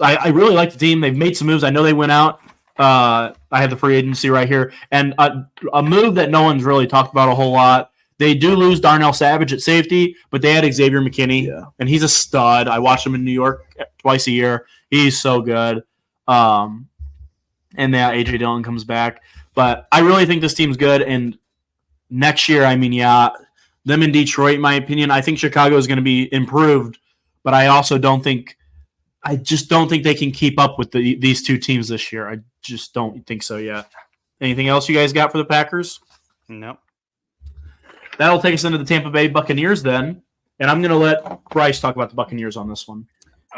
Speaker 1: really like the team. They've made some moves. I know they went out. I have the free agency right here. And a move that no one's really talked about a whole lot. They do lose Darnell Savage at safety, but they had Xavier McKinney, and he's a stud. I watch him in New York twice a year. He's so good. And A.J. Dillon comes back. But I really think this team's good. And next year, I mean, them in Detroit, in my opinion, I think Chicago is going to be improved. But I just don't think they can keep up with these two teams this year. I just don't think so yet. Anything else you guys got for the Packers?
Speaker 3: No.
Speaker 1: That'll take us into the Tampa Bay Buccaneers then. And I'm going to let Bryce talk about the Buccaneers on this one.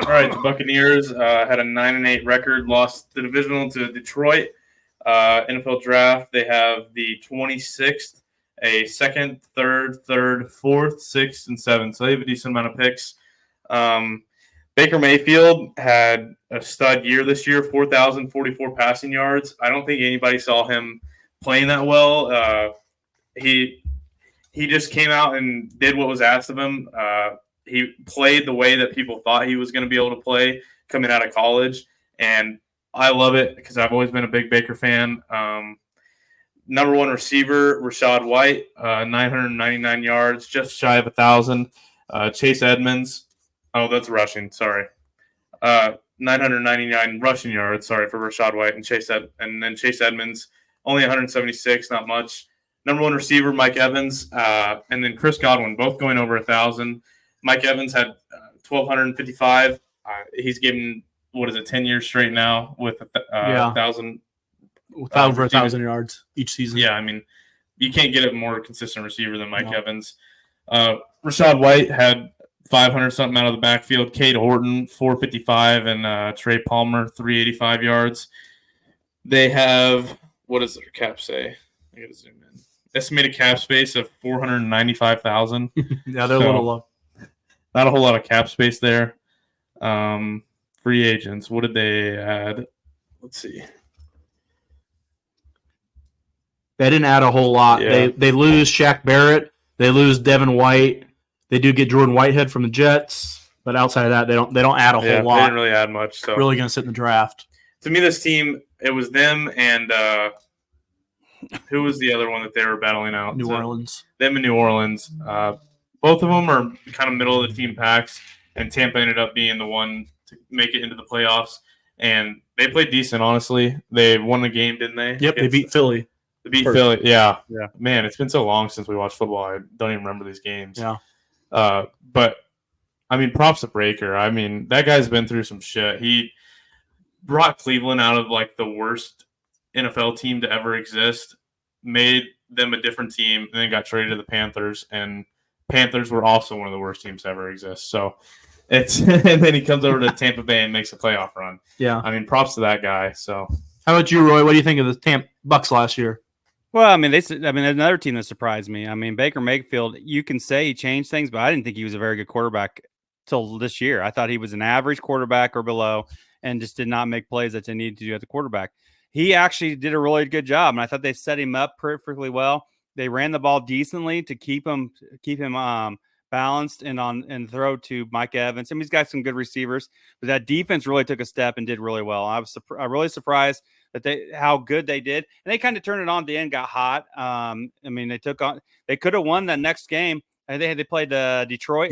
Speaker 2: All right, the Buccaneers had a 9-8 record, lost the divisional to Detroit. NFL draft, they have the 26th, a second, third, fourth, sixth, and seventh. So they have a decent amount of picks. Baker Mayfield had a stud year this year, 4,044 passing yards. I don't think anybody saw him playing that well. He just came out and did what was asked of him. He played the way that people thought he was going to be able to play coming out of college, and I love it because I've always been a big Baker fan. Number one receiver, Rashad White, 999 yards, just shy of 1,000. Chase Edmonds, that's rushing, sorry. 999 rushing yards, sorry, for Rashad White and then Chase Edmonds, only 176, not much. Number one receiver, Mike Evans, and then Chris Godwin, both going over 1,000. Mike Evans had 1,255. He's given, 10 years straight now with 1,000.
Speaker 1: Over 1,000 yards each season.
Speaker 2: Yeah, I mean, you can't get a more consistent receiver than Mike Evans. Rashad White had 500-something out of the backfield. Cade Horton, 455, and Trey Palmer, 385 yards. They have, what does their cap say? I got to zoom in. Estimated cap space of 495,000.
Speaker 1: Yeah, they're a little low.
Speaker 2: Not a whole lot of cap space there. Free agents. What did they add? Let's see.
Speaker 1: They didn't add a whole lot. Yeah. They lose Shaq Barrett. They lose Devin White. They do get Jordan Whitehead from the Jets, but outside of that, they don't add a whole lot.
Speaker 2: They didn't really add much. So
Speaker 1: really going to sit in the draft.
Speaker 2: To me, this team, it was them and who was the other one that they were battling out?
Speaker 1: New Orleans.
Speaker 2: Them in New Orleans. Both of them are kind of middle of the team packs, and Tampa ended up being the one to make it into the playoffs. And they played decent, honestly. They won the game, didn't they?
Speaker 1: Yep, they beat Philly.
Speaker 2: Philly, yeah. Man, it's been so long since we watched football. I don't even remember these games.
Speaker 1: Yeah.
Speaker 2: But, I mean, props to Breaker. I mean, that guy's been through some shit. He brought Cleveland out of, like, the worst NFL team to ever exist, made them a different team, and then got traded to the Panthers. And Panthers were also one of the worst teams to ever exist. So And then he comes over to Tampa Bay and makes a playoff run.
Speaker 1: Yeah.
Speaker 2: I mean, props to that guy. So,
Speaker 1: how about you, Roy? What do you think of the Tampa Bucks last year?
Speaker 3: Well, I mean, another team that surprised me. I mean, Baker Mayfield, you can say he changed things, but I didn't think he was a very good quarterback till this year. I thought he was an average quarterback or below and just did not make plays that they needed to do at the quarterback. He actually did a really good job, and I thought they set him up perfectly well. They ran the ball decently to keep him balanced and throw to Mike Evans. I mean, he's got some good receivers, but that defense really took a step and did really well. I was really surprised that how good they did, and they kind of turned it on at the end, got hot. I mean, they could have won that next game. They played Detroit.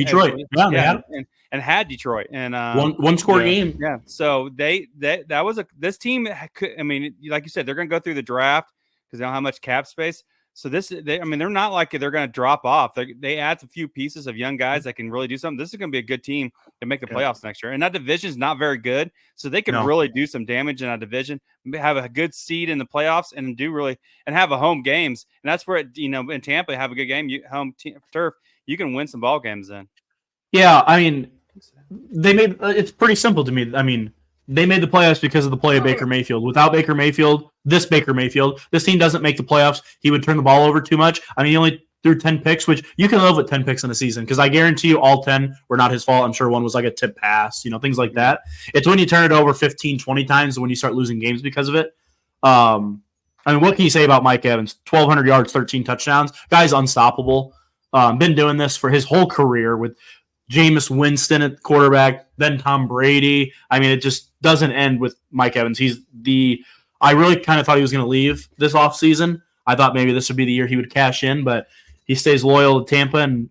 Speaker 3: And had Detroit and
Speaker 1: one score game.
Speaker 3: Yeah, so this team. I mean, like you said, they're going to go through the draft because they don't have much cap space. So they're not like they're going to drop off. They add a few pieces of young guys that can really do something. This is going to be a good team to make the playoffs next year. And that division is not very good, so they can really do some damage in that division, have a good seed in the playoffs, and have a home games. And that's where in Tampa, have a good game, turf, you can win some ball games then.
Speaker 1: Yeah, I mean, it's pretty simple to me. I mean, they made the playoffs because of the play of Baker Mayfield. Without Baker Mayfield, this team doesn't make the playoffs. He would turn the ball over too much. I mean, he only threw 10 picks, which you can live with 10 picks in a season because I guarantee you all 10 were not his fault. I'm sure one was like a tip pass, things like that. It's when you turn it over 15, 20 times when you start losing games because of it. I mean, what can you say about Mike Evans? 1,200 yards, 13 touchdowns. Guy's unstoppable. Been doing this for his whole career with Jameis Winston at quarterback, then Tom Brady. I mean, it just doesn't end with Mike Evans. I really kind of thought he was going to leave this offseason. I thought maybe this would be the year he would cash in, but he stays loyal to Tampa, and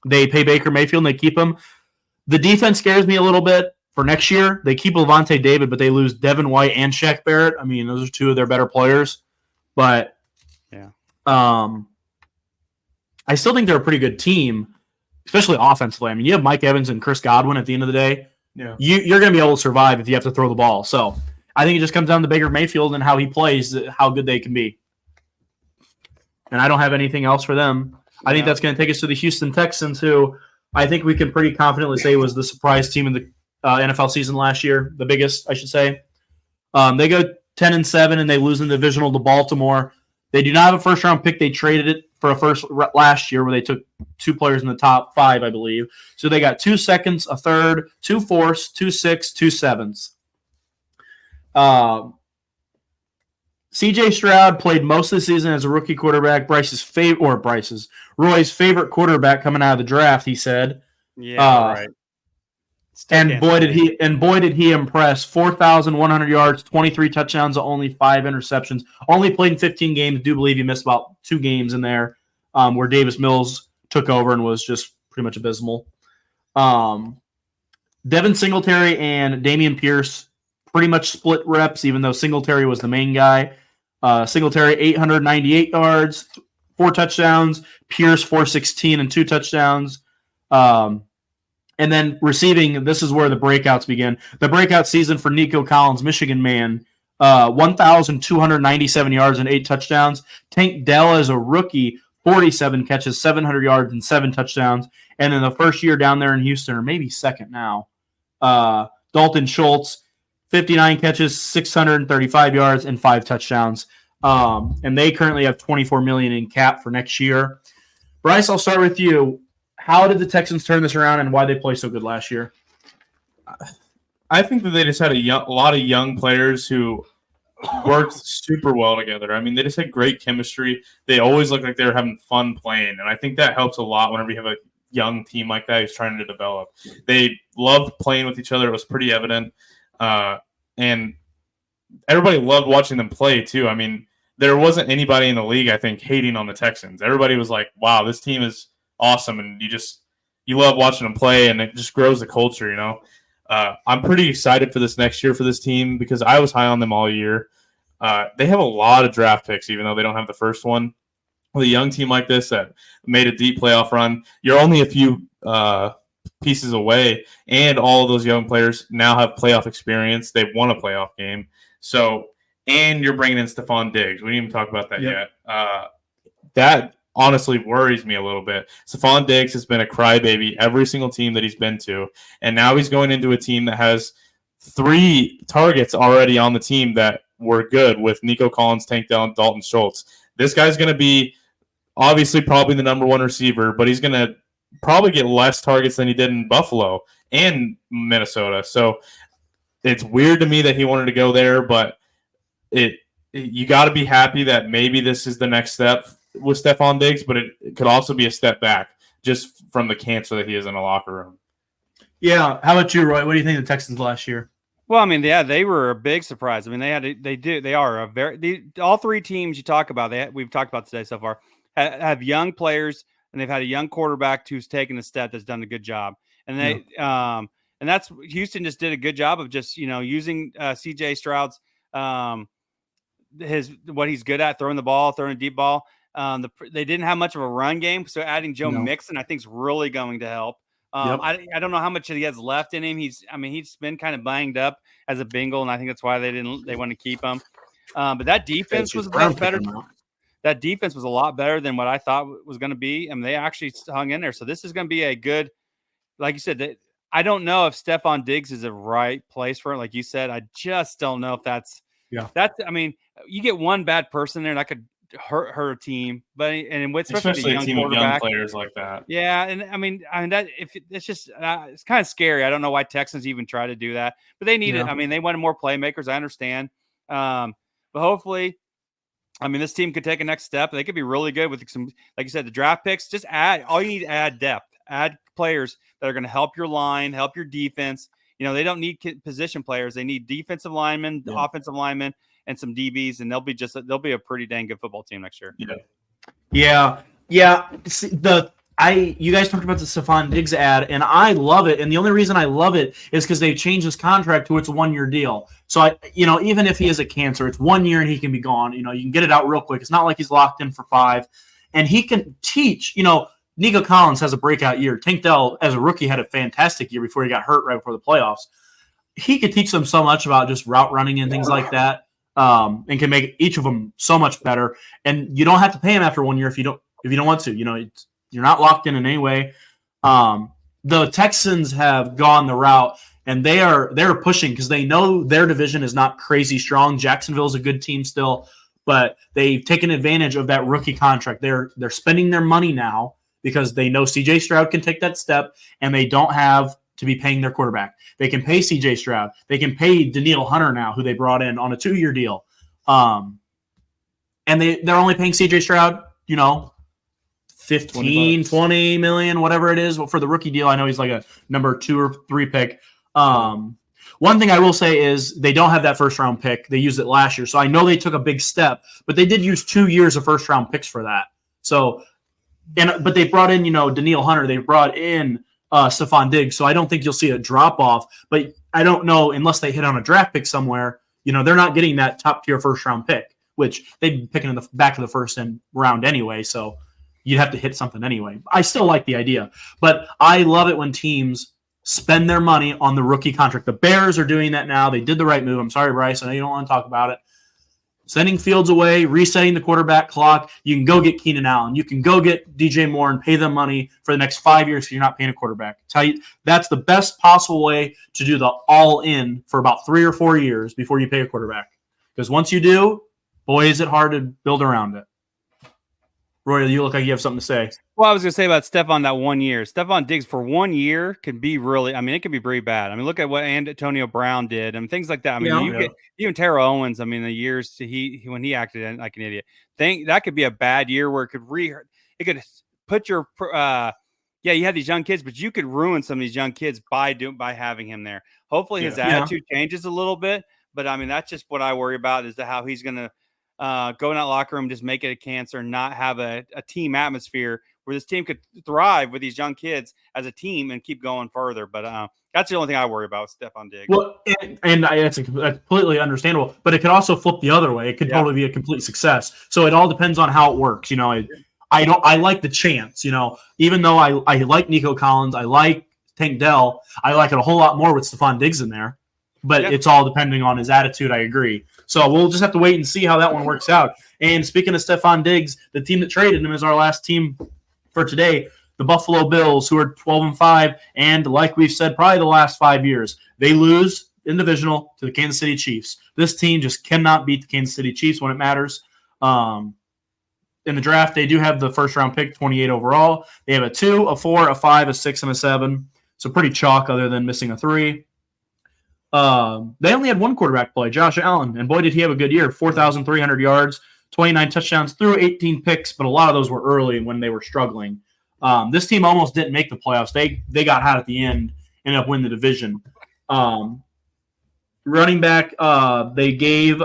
Speaker 1: they pay Baker Mayfield, and they keep him. The defense scares me a little bit for next year. They keep Levante David, but they lose Devin White and Shaq Barrett. I mean, those are two of their better players. But I still think they're a pretty good team, especially offensively. I mean, you have Mike Evans and Chris Godwin at the end of the day.
Speaker 2: Yeah.
Speaker 1: You're going to be able to survive if you have to throw the ball. So I think it just comes down to Baker Mayfield and how he plays, how good they can be. And I don't have anything else for them. I think that's going to take us to the Houston Texans, who I think we can pretty confidently say was the surprise team in the NFL season last year, the biggest, I should say. They go 10-7, and they lose in the divisional to Baltimore. They do not have a first-round pick. They traded it for a first last year where they took two players in the top 5, I believe. So they got 2 seconds, a third, 2 fourths, 2 sixths, 2 sevenths. C.J. Stroud played most of the season as a rookie quarterback. Roy's favorite quarterback coming out of the draft, he said.
Speaker 3: Yeah, right.
Speaker 1: And boy did he impress. 4,100 yards, 23 touchdowns, only 5 interceptions. Only played in 15 games. Do believe he missed about 2 games in there where Davis Mills took over and was just pretty much abysmal. Devin Singletary and Dameon Pierce pretty much split reps, even though Singletary was the main guy. Singletary, 898 yards, 4 touchdowns. Pierce, 416 and 2 touchdowns. And then receiving, this is where the breakouts begin. The breakout season for Nico Collins, Michigan man, 1,297 yards and 8 touchdowns. Tank Dell as a rookie, 47 catches, 700 yards and 7 touchdowns. And then the first year down there in Houston, or maybe second now, Dalton Schultz, 59 catches, 635 yards and 5 touchdowns. And they currently have $24 million in cap for next year. Bryce, I'll start with you. How did the Texans turn this around, and why they play so good last year?
Speaker 2: I think that they just had a lot of young players who worked super well together. I mean, they just had great chemistry. They always look like they were having fun playing, and I think that helps a lot whenever you have a young team like that who's trying to develop. They loved playing with each other. It was pretty evident, and everybody loved watching them play too. I mean, there wasn't anybody in the league, I think, hating on the Texans. Everybody was like, wow, this team is awesome, and you love watching them play, and it just grows the culture, I'm pretty excited for this next year for this team because I was high on them all year. They have a lot of draft picks, even though they don't have the first one. With a young team like this that made a deep playoff run, you're only a few pieces away, and all of those young players now have playoff experience. They've won a playoff game. So, and you're bringing in Stephon Diggs. We didn't even talk about that yet. That honestly worries me a little bit. Stephon Diggs has been a crybaby every single team that he's been to, and now he's going into a team that has 3 targets already on the team that were good with Nico Collins, Tank Dell, and Dalton Schultz. This guy's going to be obviously probably the number 1 receiver, but he's going to probably get less targets than he did in Buffalo and Minnesota. So it's weird to me that he wanted to go there, but you got to be happy that maybe this is the next step with Stephon Diggs, but it could also be a step back just from the cancer that he is in the locker room.
Speaker 1: Yeah. How about you, Roy? What do you think of the Texans last year?
Speaker 3: Well, I mean, yeah, they were a big surprise. I mean, all 3 teams you talk about, we've talked about today so far, have young players, and they've had a young quarterback who's taken a step that's done a good job. And and that's Houston just did a good job of just, using CJ Stroud's what he's good at, throwing the ball, throwing a deep ball. They didn't have much of a run game, so adding Joe Mixon, I think, is really going to help. I don't know how much he has left in him. He's been kind of banged up as a Bengal, and I think that's why they want to keep him. But that defense was better. That defense was a lot better than what I thought was going to be, and they actually hung in there. So this is going to be a good, like you said. I don't know if Stephon Diggs is the right place for it. Like you said, I just don't know if that's. Yeah. I mean, you get one bad person there, and that could hurt a team, but especially
Speaker 2: a team of young players like that.
Speaker 3: Yeah, and I mean that it's just it's kind of scary. I don't know why Texans even try to do that, but they need it. I mean, they wanted more playmakers. I understand, but hopefully, I mean, this team could take a next step. They could be really good with some, like you said, the draft picks. Just all you need to add depth, add players that are going to help your line, help your defense. They don't need position players. They need defensive linemen, offensive linemen, and some DBs, and they'll be a pretty dang good football team next year.
Speaker 1: Yeah. See, you guys talked about the Stephon Diggs ad, and I love it. And the only reason I love it is because they've changed his contract to it's a 1-year deal. So even if he has a cancer, it's 1 year and he can be gone. You can get it out real quick. It's not like he's locked in for 5, and he can teach. Nico Collins has a breakout year. Tank Dell, as a rookie, had a fantastic year before he got hurt right before the playoffs. He could teach them so much about just route running and things like that, and can make each of them so much better. And you don't have to pay him after 1 year if you don't want to. You're not locked in any way. The Texans have gone the route, and they're pushing because they know their division is not crazy strong. Jacksonville's a good team still, but they've taken advantage of that rookie contract. They're spending their money now, because they know C.J. Stroud can take that step, and they don't have to be paying their quarterback. They can pay C.J. Stroud. They can pay Danielle Hunter now, who they brought in on a 2-year deal. And they're only paying C.J. Stroud, 15, 20 million, whatever it is for the rookie deal. I know he's like a number 2 or 3 pick. One thing I will say is they don't have that first-round pick. They used it last year. So I know they took a big step, but they did use 2 years of first-round picks for that. So – but they brought in, Danielle Hunter. They brought in Stephon Diggs. So I don't think you'll see a drop-off. But I don't know, unless they hit on a draft pick somewhere, they're not getting that top-tier first-round pick, which they'd be picking in the back of the first round anyway. So you'd have to hit something anyway. I still like the idea. But I love it when teams spend their money on the rookie contract. The Bears are doing that now. They did the right move. I'm sorry, Bryce. I know you don't want to talk about it. Sending Fields away, resetting the quarterback clock. You can go get Keenan Allen. You can go get DJ Moore and pay them money for the next 5 years because you're not paying a quarterback. That's the best possible way to do the all-in for about 3 or 4 years before you pay a quarterback. Because once you do, boy, is it hard to build around it. Roy, you look like you have something to say.
Speaker 3: Well, I was going to say about Stephon that 1 year. Stephon Diggs for 1 year can be really, it can be pretty bad. Look at what Antonio Brown did and things like that. Even Terrell Owens, the years when he acted like an idiot. That could be a bad year where it could put your you had these young kids, but you could ruin some of these young kids by having him there. Hopefully his attitude changes a little bit, but that's just what I worry about is how he's going to go in that locker room, just make it a cancer, not have a team atmosphere where this team could thrive with these young kids as a team and keep going further. But that's the only thing I worry about with Stephon Diggs.
Speaker 1: Well, and that's completely understandable, but it could also flip the other way. It could totally be a complete success. So it all depends on how it works. I like the chance, even though I like Nico Collins, I like Tank Dell, I like it a whole lot more with Stephon Diggs in there. but it's all depending on his attitude. I agree. So we'll just have to wait and see how that one works out. And speaking of Stephon Diggs, the team that traded him is our last team for today, the Buffalo Bills, who are 12-5, and like we've said, probably the last 5 years, they lose in divisional to the Kansas City Chiefs. This team just cannot beat the Kansas City Chiefs when it matters. In the draft, they do have the first-round pick, 28 overall. They have a 2, a 4, a 5, a 6, and a 7. So pretty chalk other than missing a 3. They only had one quarterback play, Josh Allen, and boy, did he have a good year. 4,300 yards, 29 touchdowns, threw 18 picks, but a lot of those were early when they were struggling. This team almost didn't make the playoffs. They got hot at the end, ended up winning the division. Running back, they gave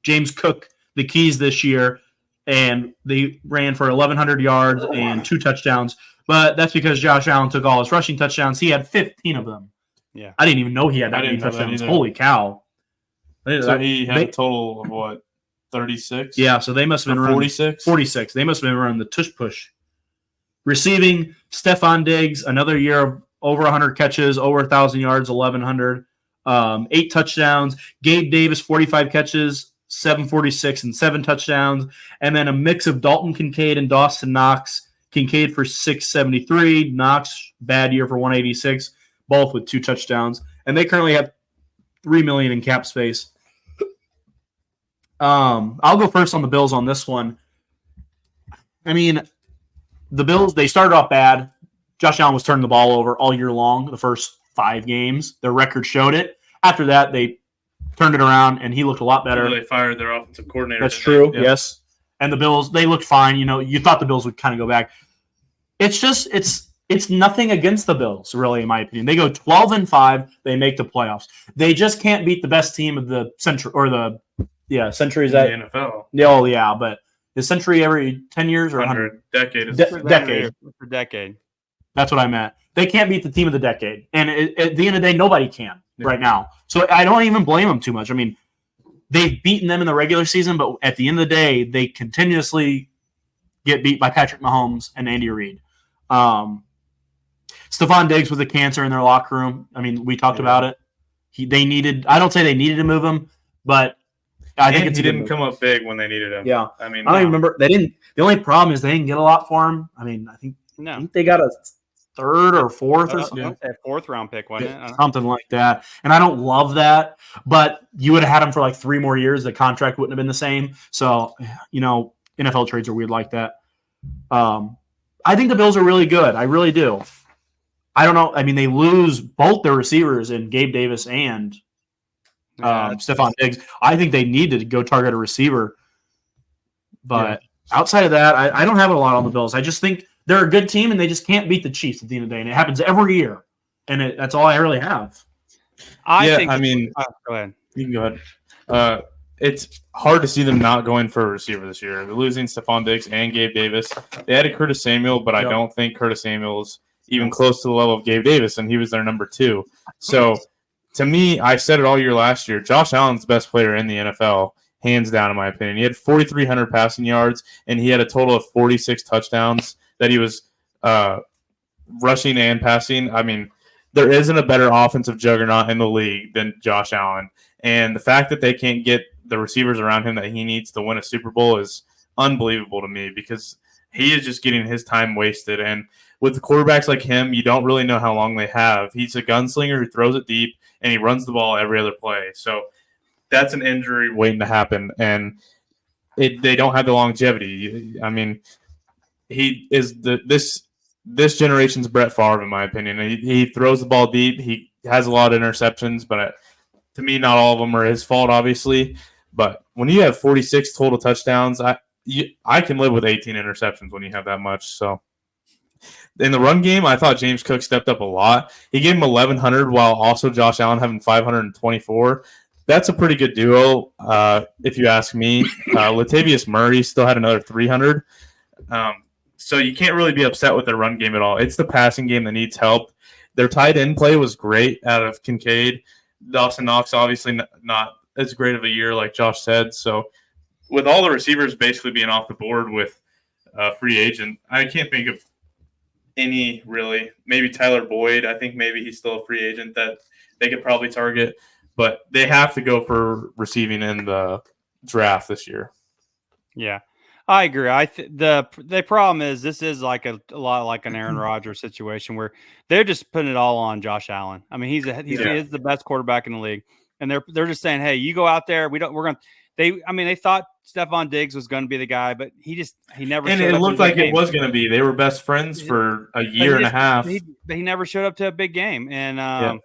Speaker 1: James Cook the keys this year, and they ran for 1,100 yards and 2 touchdowns. But that's because Josh Allen took all his rushing touchdowns. He had 15 of them.
Speaker 3: Yeah,
Speaker 1: I didn't even know he had that many touchdowns. Holy cow!
Speaker 2: So he had a total of what, 36?
Speaker 1: Yeah, so they must have been running
Speaker 2: 46.
Speaker 1: 46. They must have been running the tush push. Receiving, Stephon Diggs, another year of over 100 catches, over 1,000 yards, 1,100, 8 touchdowns. Gabe Davis, 45 catches, 746 and 7 touchdowns, and then a mix of Dalton Kincaid and Dawson Knox. Kincaid for 673, Knox bad year for 186, both with 2 touchdowns, and they currently have $3 million in cap space. I'll go first on the Bills on this one. I mean, the Bills, they started off bad. Josh Allen was turning the ball over all year long, the first 5 games. Their record showed it. After that, they turned it around, and he looked a lot better.
Speaker 2: They fired their offensive coordinator.
Speaker 1: That's true, yes. And the Bills, they looked fine. You know, you thought the Bills would kind of go back. It's just, it's nothing against the Bills, really, in my opinion. They go 12-5, they make the playoffs. They just can't beat the best team of the century, or centuries
Speaker 2: in
Speaker 1: that
Speaker 2: the NFL.
Speaker 1: Oh, yeah, but is century every 10 years or 100?
Speaker 2: Decade.
Speaker 1: Decade.
Speaker 3: For decade. That's
Speaker 1: what I meant. They can't beat the team of the decade. And at the end of the day, nobody can right now. So I don't even blame them too much. I mean, they've beaten them in the regular season, but at the end of the day, they continuously get beat by Patrick Mahomes and Andy Reid. Stephon Diggs with a cancer in their locker room. I mean, we talked about it. I don't say they needed to move him, but I think he
Speaker 2: didn't come up big when they needed him.
Speaker 1: Yeah.
Speaker 2: I mean,
Speaker 1: I don't even remember. They didn't. The only problem is they didn't get a lot for him. I mean, I think they got a 3rd or 4th or something.
Speaker 3: A 4th-round pick, wasn't it?
Speaker 1: Something like that. And I don't love that, but you would have had him for like 3 more years. The contract wouldn't have been the same. So, you know, NFL trades are weird like that. I think the Bills are really good. I really do. I don't know. I mean, they lose both their receivers in Gabe Davis and Stephon Diggs. I think they need to go target a receiver. But outside of that, I don't have a lot on the Bills. I just think they're a good team, and they just can't beat the Chiefs at the end of the day. And it happens every year. And that's all I really have.
Speaker 3: Go ahead.
Speaker 2: You can go ahead. It's hard to see them not going for a receiver this year. They're losing Stephon Diggs and Gabe Davis. They added Curtis Samuel, but I don't think Curtis Samuel is even close to the level of Gabe Davis, and he was their number 2. So, to me, I said it all year last year, Josh Allen's the best player in the NFL, hands down, in my opinion. He had 4,300 passing yards, and he had a total of 46 touchdowns that he was rushing and passing. I mean, there isn't a better offensive juggernaut in the league than Josh Allen. And the fact that they can't get the receivers around him that he needs to win a Super Bowl is unbelievable to me, because he is just getting his time wasted. And with quarterbacks like him, you don't really know how long they have. He's a gunslinger who throws it deep, and he runs the ball every other play. So that's an injury waiting to happen, and they don't have the longevity. I mean, he is this generation's Brett Favre, in my opinion. He throws the ball deep. He has a lot of interceptions, but to me, not all of them are his fault, obviously. But when you have 46 total touchdowns, I can live with 18 interceptions when you have that much. So in the run game, I thought James Cook stepped up a lot. He gave him 1,100 while also Josh Allen having 524. That's a pretty good duo, if you ask me. Latavius Murray still had another 300. So you can't really be upset with their run game at all. It's the passing game that needs help. Their tight end play was great out of Kincaid. Dawson Knox, obviously not as great of a year like Josh said. So with all the receivers basically being off the board with free agent, I can't think of any really. Maybe Tyler Boyd. I think maybe he's still a free agent that they could probably target. but they have to go for receiving in the draft this year.
Speaker 3: Yeah, I agree. The problem is this is like a lot like an Aaron Rodgers situation where they're just putting it all on Josh Allen. I mean, he is the best quarterback in the league, and they're just saying, hey, you go out there. They thought Stephon Diggs was going to be the guy, but he never.
Speaker 2: And
Speaker 3: showed
Speaker 2: it
Speaker 3: up
Speaker 2: looked
Speaker 3: to a
Speaker 2: like
Speaker 3: big
Speaker 2: it
Speaker 3: game.
Speaker 2: was going to be. They were best friends for a year and a half.
Speaker 3: He never showed up to a big game, and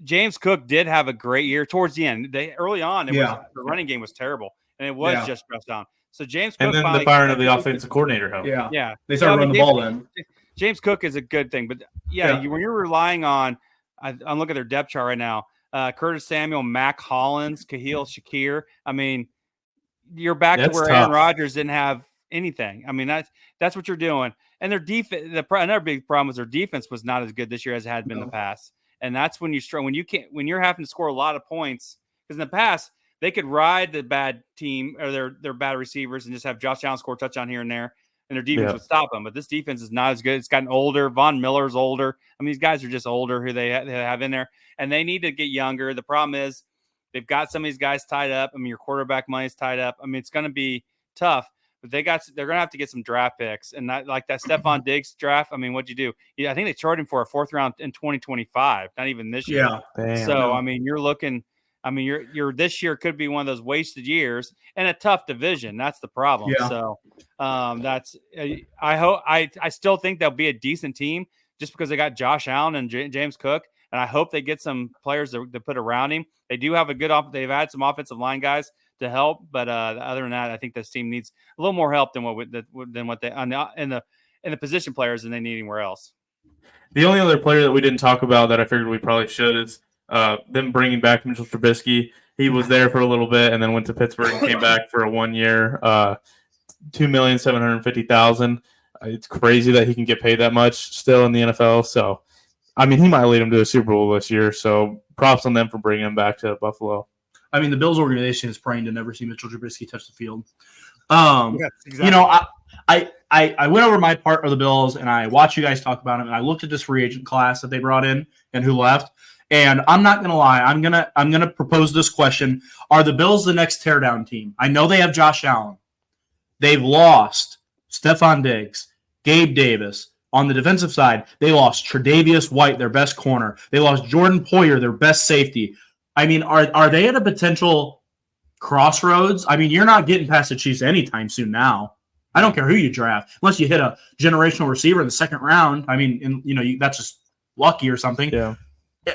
Speaker 3: James Cook did have a great year towards the end. Early on, the running game was terrible, and it was just Josh Allen. So James Cook,
Speaker 2: and then the firing of the offensive coordinator helped.
Speaker 1: Yeah. They started running the ball then.
Speaker 3: James Cook is a good thing, but when you're relying on, I'm looking at their depth chart right now. Curtis Samuel, Mac Hollins, Kahil Shakir. I mean, you're back to where Aaron Rodgers didn't have anything. I mean, that's what you're doing. And their defense, another big problem was their defense was not as good this year as it had been in the past. And that's when you struggle when you're having to score a lot of points, because in the past they could ride the bad team or their bad receivers and just have Josh Allen score a touchdown here and there, and their defense would stop them. But this defense is not as good. It's gotten older. Von Miller's older. I mean, these guys are just older who they have in there, and they need to get younger. The problem is they've got some of these guys tied up. I mean, your quarterback money is tied up. I mean, it's going to be tough. But they're going to have to get some draft picks, and that Stephon Diggs draft. I mean, what'd you do? I think they charged him for a 4th round in 2025. Not even this year.
Speaker 2: Yeah.
Speaker 3: So I mean, you're looking. I mean, you're this year could be one of those wasted years and a tough division. That's the problem.
Speaker 1: Yeah.
Speaker 3: So I still think they'll be a decent team just because they got Josh Allen and James Cook, and I hope they get some players to put around him. They do have a good they've had some offensive line guys to help, but other than that, I think this team needs a little more help than what they in the position players than they need anywhere else.
Speaker 2: The only other player that we didn't talk about that I figured we probably should is them bringing back Mitchell Trubisky. He was there for a little bit and then went to Pittsburgh and came back for a 1 year, $2,750,000. It's crazy that he can get paid that much still in the NFL. So, I mean, he might lead them to a Super Bowl this year. So, props on them for bringing him back to Buffalo.
Speaker 1: I mean, the Bills organization is praying to never see Mitchell Trubisky touch the field.
Speaker 3: Yes, exactly.
Speaker 1: You know, I went over my part of the Bills and I watched you guys talk about him, and I looked at this free agent class that they brought in and who left. And I'm not gonna lie, I'm gonna propose this question: are the Bills the next teardown team? I know they have Josh Allen. They've lost Stephon Diggs, Gabe Davis. On the defensive side, they lost Tre'Davious White, their best corner. They lost Jordan Poyer, their best safety. I mean, are they at a potential crossroads? I mean, you're not getting past the Chiefs anytime soon now. I don't care who you draft, unless you hit a generational receiver in the 2nd round. I mean, that's just lucky or something.
Speaker 2: Yeah.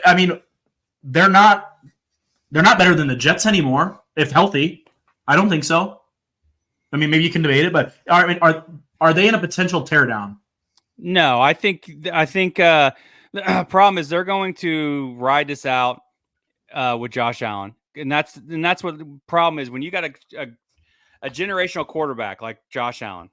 Speaker 1: I mean, they're not better than the Jets anymore, if healthy. I don't think so. I mean, maybe you can debate it, but are they in a potential teardown?
Speaker 3: No, I think the problem is they're going to ride this out with Josh Allen, and that's what the problem is when you got a generational quarterback like Josh Allen,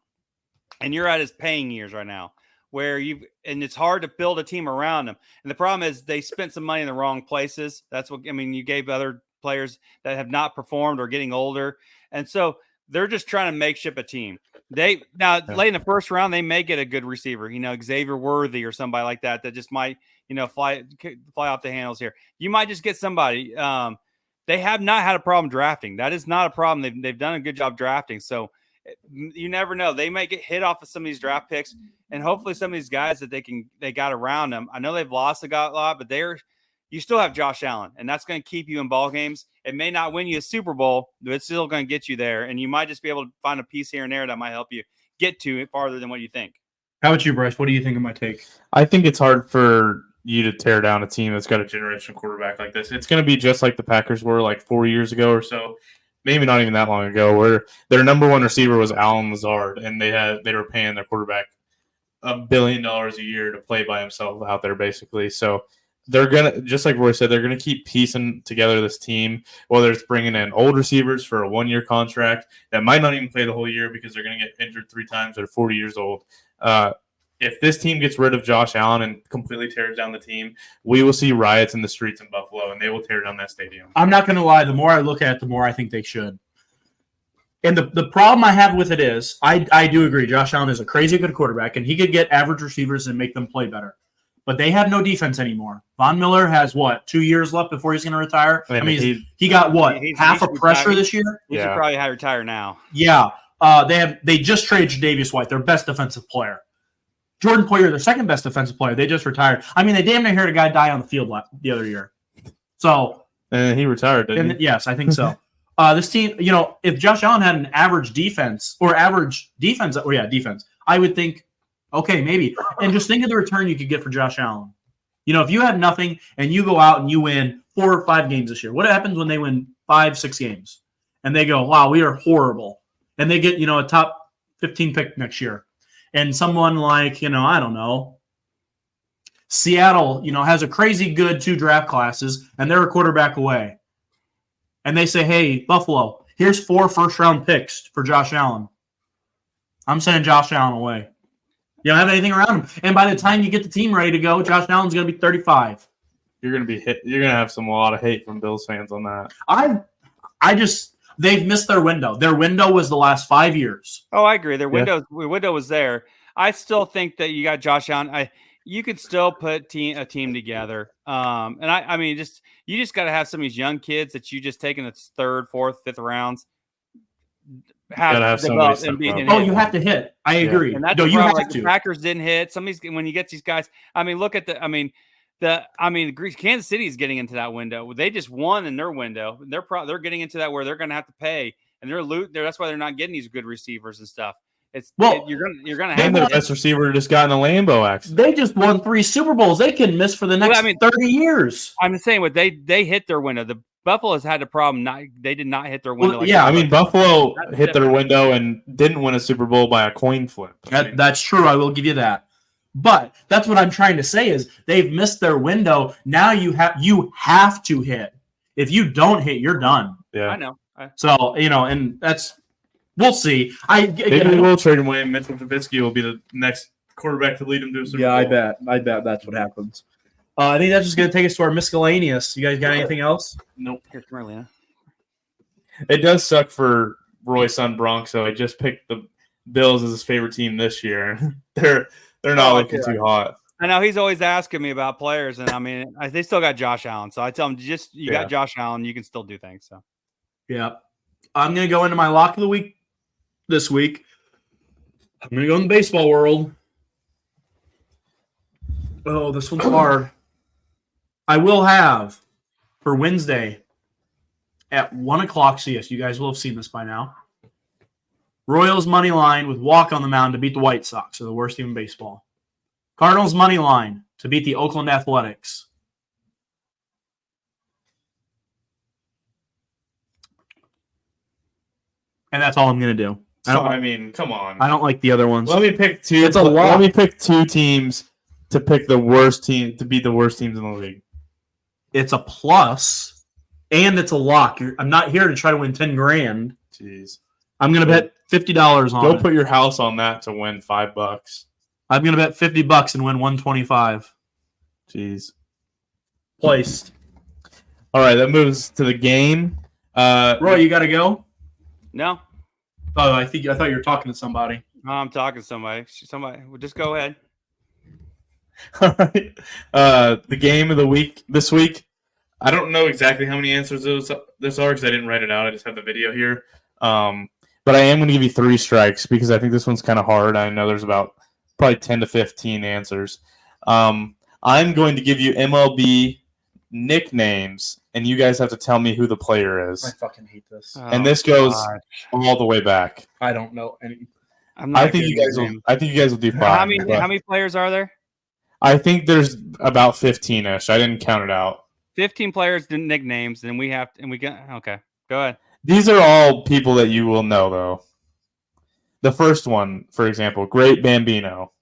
Speaker 3: and you're at his paying years right now, and it's hard to build a team around him. And the problem is they spent some money in the wrong places. That's what I mean. You gave other players that have not performed or getting older, and so they're just trying to makeshift a team. Late in the 1st round, they may get a good receiver, Xavier Worthy or somebody like that just might, fly off the handles here. You might just get somebody. They have not had a problem drafting. That is not a problem. They've done a good job drafting. So you never know. They may get hit off of some of these draft picks, and hopefully some of these guys that they got around them. I know they've lost a lot, but you still have Josh Allen, and that's going to keep you in ball games. It may not win you a Super Bowl, but it's still going to get you there, and you might just be able to find a piece here and there that might help you get to it farther than what you think.
Speaker 1: How about you, Bryce? What do you think of my take?
Speaker 2: I think it's hard for you to tear down a team that's got a generational quarterback like this. It's going to be just like the Packers were like 4 years ago or so, maybe not even that long ago, where their number 1 receiver was Allen Lazard, and they were paying their quarterback $1 billion a year to play by himself out there, basically. So they're going to, just like Roy said, they're going to keep piecing together this team, whether it's bringing in old receivers for a 1-year contract that might not even play the whole year because they're going to get injured 3 times. They're 40 years old. If this team gets rid of Josh Allen and completely tears down the team, we will see riots in the streets in Buffalo, and they will tear down that stadium.
Speaker 1: I'm not going to lie. The more I look at it, the more I think they should. And the problem I have with it is I do agree Josh Allen is a crazy good quarterback, and he could get average receivers and make them play better. but they have no defense anymore. Von Miller has 2 years left before he's going to retire. I mean, he got half a pressure this year.
Speaker 3: He should probably retire now.
Speaker 1: Yeah, they just traded Tre'Davious White, their best defensive player. Jordan Poyer, their second best defensive player. They just retired. I mean, they damn near heard a guy die on the field the other year. So
Speaker 2: and he retired, didn't he?
Speaker 1: Yes, I think so. This team, if Josh Allen had an average defense, defense, I would think, okay, maybe. And just think of the return you could get for Josh Allen. If you have nothing and you go out and you win 4 or 5 games this year, what happens when they win 5, 6 games? And they go, wow, we are horrible. And they get, a top 15 pick next year. And someone like, I don't know, Seattle, has a crazy good 2 draft classes, and they're a quarterback away. And they say, hey, Buffalo, here's 4 first-round picks for Josh Allen. I'm sending Josh Allen away. You don't have anything around him. And by the time you get the team ready to go, Josh Allen's going to be 35.
Speaker 2: You're going to be hit. You're going to have a lot of hate from Bills fans on that.
Speaker 1: They've missed their window. Their window was the last 5 years.
Speaker 3: Oh, I agree. Their window was there. I still think that you got Josh Allen. You could still put a team together. And I mean, you just got to have some of these young kids that you just take in the 3rd, 4th, 5th rounds.
Speaker 1: You have to hit. I agree.
Speaker 3: And that's
Speaker 1: you have
Speaker 3: to. The Packers didn't hit. Some of these, when you get these guys, I mean, look at Kansas City is getting into that window. They just won in their window. They're getting into that where they're going to have to pay, and that's why they're not getting these good receivers and stuff. You're gonna have
Speaker 2: the best receiver just got in a Lambo accident.
Speaker 1: They just won 3 Super Bowls. They can miss for the next 30 years.
Speaker 3: I'm saying they hit their window. The Buffalo's had a problem. They did not hit their window.
Speaker 2: Buffalo hit their window and didn't win a Super Bowl by a coin flip.
Speaker 1: That's true. I will give you that. But that's what I'm trying to say is they've missed their window. Now you have to hit. If you don't hit, you're done.
Speaker 2: Yeah,
Speaker 3: I know.
Speaker 1: So and that's we'll see.
Speaker 2: Maybe we will trade him away. Mitchell Trubisky will be the next quarterback to lead him to a Super Bowl.
Speaker 1: Yeah, I bet that's what happens. I think that's just going to take us to our miscellaneous. You guys got anything else?
Speaker 2: Nope.
Speaker 3: Here's Marlena.
Speaker 2: It does suck for Roy's son Bronx, though. He just picked the Bills as his favorite team this year. They're not looking too hot.
Speaker 3: I know he's always asking me about players, and I mean, they still got Josh Allen. So I tell him, you got Josh Allen, you can still do things. So,
Speaker 1: yeah, I'm going to go into my lock of the week this week. I'm going to go in the baseball world. Oh, this one's hard. I will have for Wednesday at 1:00. So yes, you guys will have seen this by now. Royals money line with walk on the mound to beat the White Sox, so the worst team in baseball. Cardinals money line to beat the Oakland Athletics. And that's all I'm going to do.
Speaker 2: Come on.
Speaker 1: I don't like the other ones.
Speaker 2: Let me pick 2.
Speaker 1: It's a lot.
Speaker 2: Let me pick 2 teams to pick the worst team to beat the worst teams in the league.
Speaker 1: It's a plus, and it's a lock. I'm not here to try to win $10,000.
Speaker 2: Jeez.
Speaker 1: I'm going to bet $50 on it.
Speaker 2: Go put your house on that to win $5.
Speaker 1: I'm going to bet $50 and win $125.
Speaker 2: Jeez.
Speaker 1: Placed.
Speaker 2: All right, that moves to the game.
Speaker 1: Roy, you got to go?
Speaker 3: No.
Speaker 1: Oh, I thought you were talking to somebody.
Speaker 3: No, I'm talking to somebody. Well, just go ahead.
Speaker 2: All right. The game of the week this week. I don't know exactly how many answers this are because I didn't write it out. I just have the video here. But I am going to give you 3 strikes because I think this one's kind of hard. I know there's about probably 10 to 15 answers. I'm going to give you MLB nicknames, and you guys have to tell me who the player is.
Speaker 1: I fucking hate this.
Speaker 2: And this goes all the way back.
Speaker 1: I don't know any.
Speaker 2: I think you guys will do fine.
Speaker 3: How many players are there?
Speaker 2: I think there's about 15-ish. I didn't count it out.
Speaker 3: 15 players, nicknames, and okay. Go ahead.
Speaker 2: These are all people that you will know, though. The first one, for example, Great Bambino.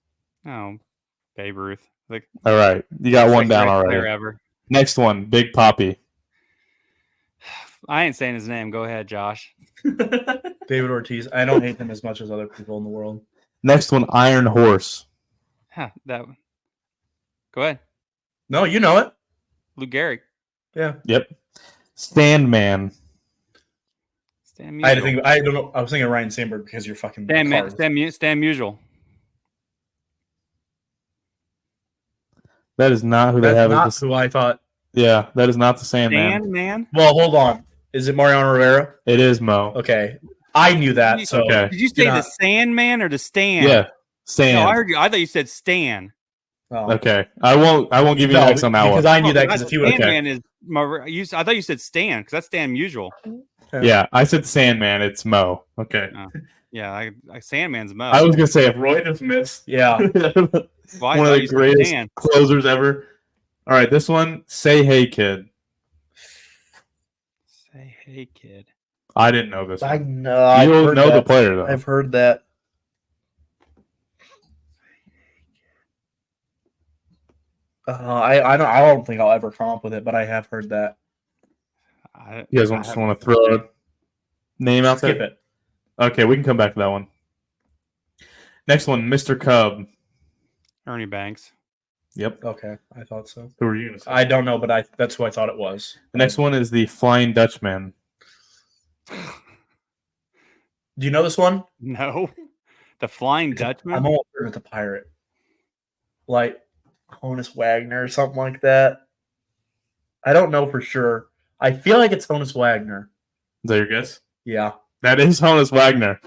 Speaker 3: Oh, Babe Ruth.
Speaker 2: All right, you got one down already.
Speaker 3: Ever.
Speaker 2: Next one, Big Papi.
Speaker 3: I ain't saying his name. Go ahead, Josh.
Speaker 1: David Ortiz. I don't hate him as much as other people in the world.
Speaker 2: Next one, Iron Horse.
Speaker 3: That one. Go ahead.
Speaker 1: No, you know it.
Speaker 3: Lou Gehrig.
Speaker 1: Yeah.
Speaker 2: Yep. Sandman.
Speaker 3: Stan
Speaker 1: I had to think. I don't know. I was thinking Ryan Sandberg because you're fucking.
Speaker 3: Stan Musial.
Speaker 2: That is not who they
Speaker 1: That's
Speaker 2: have.
Speaker 1: not
Speaker 2: as
Speaker 1: who I thought.
Speaker 2: Yeah, that is not the Sandman.
Speaker 3: Sandman?
Speaker 1: Well, hold on. Is it Mariano Rivera?
Speaker 2: It is Mo.
Speaker 1: Okay, I knew that. So
Speaker 2: Okay.
Speaker 3: Did you say the Sandman or the Stan?
Speaker 2: Yeah, Sand.
Speaker 3: No, I heard you. I thought you said Stan.
Speaker 1: Oh.
Speaker 2: Okay, I won't give you the next on that
Speaker 1: because
Speaker 2: one.
Speaker 1: I knew that because if you would.
Speaker 3: Sandman is. I thought you said Stan because that's Stan Musial.
Speaker 2: Yeah, I said Sandman. It's Mo. Okay.
Speaker 3: Yeah, Sandman's Mo.
Speaker 2: I was gonna say if Roy just missed,
Speaker 1: Yeah.
Speaker 2: one of the greatest closers ever. All right, this one. Say hey, kid.
Speaker 3: Say hey, kid.
Speaker 2: I didn't know this.
Speaker 1: I
Speaker 2: One.
Speaker 1: know.
Speaker 2: You don't know the player though.
Speaker 1: I've heard that. I don't think I'll ever come up with it, but I have heard that.
Speaker 2: You guys just want to throw a name out there?
Speaker 1: Skip it.
Speaker 2: Okay, we can come back to that one. Next one, Mr. Cub.
Speaker 3: Ernie Banks.
Speaker 2: Yep.
Speaker 1: Okay, I thought so.
Speaker 2: Who are you going to say?
Speaker 1: I don't know, but that's who I thought it was.
Speaker 2: The next one is the Flying Dutchman.
Speaker 1: Do you know this one?
Speaker 3: No. The Flying Dutchman?
Speaker 1: I'm almost sure it's a pirate. Like Honus Wagner or something like that. I don't know for sure. I feel like it's Honus Wagner.
Speaker 2: Is that your guess?
Speaker 1: Yeah.
Speaker 2: That is Honus Wagner.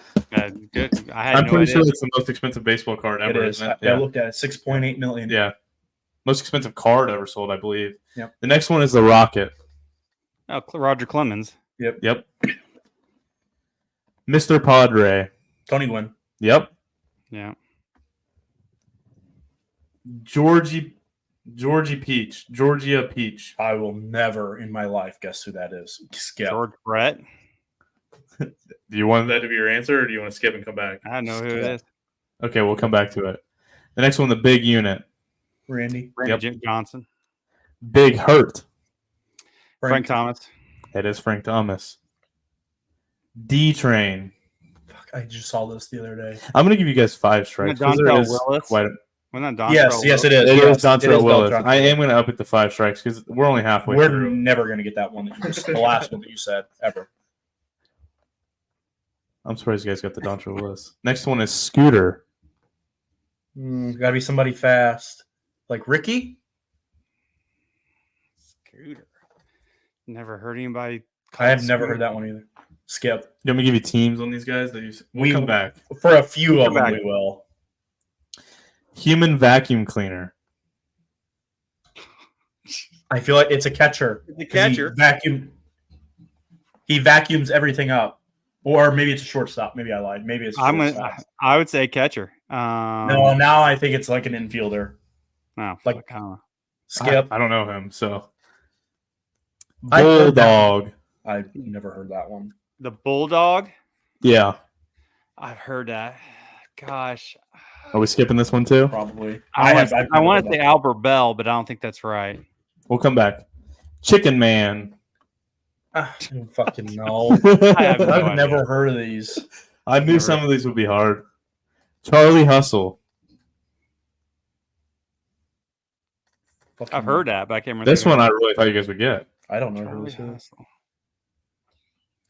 Speaker 3: Good.
Speaker 2: I'm pretty sure it's the most expensive baseball card ever.
Speaker 1: It is.
Speaker 2: Isn't it?
Speaker 1: I looked at it. $6.8 million.
Speaker 2: Yeah. Most expensive card ever sold, I believe.
Speaker 1: Yep.
Speaker 2: The next one is the Rocket.
Speaker 3: Oh, Roger Clemens.
Speaker 2: Yep. Mr. Padre.
Speaker 1: Tony Gwynn.
Speaker 2: Yep.
Speaker 3: Yeah.
Speaker 2: Georgia Peach.
Speaker 1: I will never in my life guess who that is. Skip.
Speaker 3: George Brett.
Speaker 2: Do you want that to be your answer, or do you want to skip and come back?
Speaker 3: I don't know who it is.
Speaker 2: Okay, we'll come back to it. The next one, the Big Unit.
Speaker 1: Randy.
Speaker 3: Johnson.
Speaker 2: Big Hurt.
Speaker 3: Frank Thomas.
Speaker 2: It is Frank Thomas. D Train.
Speaker 1: Fuck, I just saw this the other day.
Speaker 2: I'm going to give you guys 5 strikes.
Speaker 3: Dontrell Willis.
Speaker 1: Yes, it is.
Speaker 2: It is
Speaker 1: Yes,
Speaker 2: Dontrell Willis.
Speaker 1: Dontrell.
Speaker 2: I am going to up it to 5 strikes because we're only halfway
Speaker 1: We're
Speaker 2: through.
Speaker 1: never going to get that one. The last one that you said ever.
Speaker 2: I'm surprised you guys got the Dontrell Willis. Next one is Scooter.
Speaker 1: Got to be somebody fast. Like Ricky?
Speaker 3: Scooter. Never heard anybody.
Speaker 1: I have never heard that one either. Skip.
Speaker 2: You want me to give you teams on these guys? We'll come back.
Speaker 1: For a few of them, we will.
Speaker 2: Human Vacuum Cleaner.
Speaker 1: I feel like it's a catcher.
Speaker 3: It's a catcher.
Speaker 1: He vacuums everything up. Or maybe it's a shortstop. Maybe I lied. Maybe it's a shortstop.
Speaker 3: I would say catcher.
Speaker 1: No, now I think it's like an infielder.
Speaker 3: No,
Speaker 1: like
Speaker 2: Skip. I don't know him, so.
Speaker 1: Bulldog.
Speaker 2: Bulldog.
Speaker 1: I've never heard that one.
Speaker 3: The Bulldog?
Speaker 2: Yeah.
Speaker 3: I've heard that. Gosh.
Speaker 2: Are we skipping this one too?
Speaker 1: Probably.
Speaker 3: I want to say Albert Bell, but I don't think that's right.
Speaker 2: We'll come back. Chicken Man.
Speaker 1: I don't fucking know. I've never heard of these.
Speaker 2: I knew some of these would be hard. Charlie Hustle.
Speaker 3: I've heard that, but I can't remember.
Speaker 2: This one I really thought you guys would get.
Speaker 1: I don't know who this is.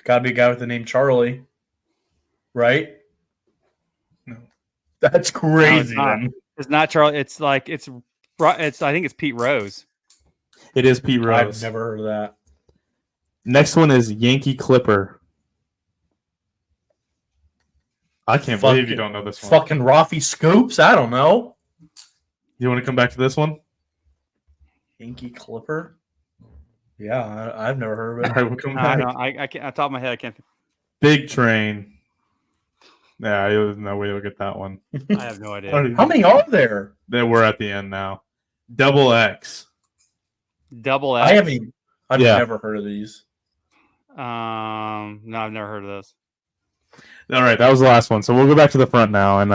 Speaker 1: Gotta be a guy with the name Charlie. Right?
Speaker 2: No.
Speaker 1: That's crazy.
Speaker 3: No, it's not Charlie. It's I think it's Pete Rose.
Speaker 2: It is Pete Rose.
Speaker 1: I've never heard of that.
Speaker 2: Next one is Yankee Clipper. I can't believe you don't know this one.
Speaker 1: Fucking Rafi Scoops? I don't know.
Speaker 2: You want to come back to this one?
Speaker 1: Yankee Clipper? Yeah, I've never heard of it.
Speaker 2: All right, we'll come back.
Speaker 3: I can't. On top of my head, I can't.
Speaker 2: Big Train. Yeah, there's no way you'll get that one.
Speaker 3: I have no idea.
Speaker 1: How many are there?
Speaker 2: We're at the end now. Double X.
Speaker 3: Double X.
Speaker 1: I've never heard of these.
Speaker 3: No, I've never heard of this.
Speaker 2: All right, that was the last one. So we'll go back to the front now, and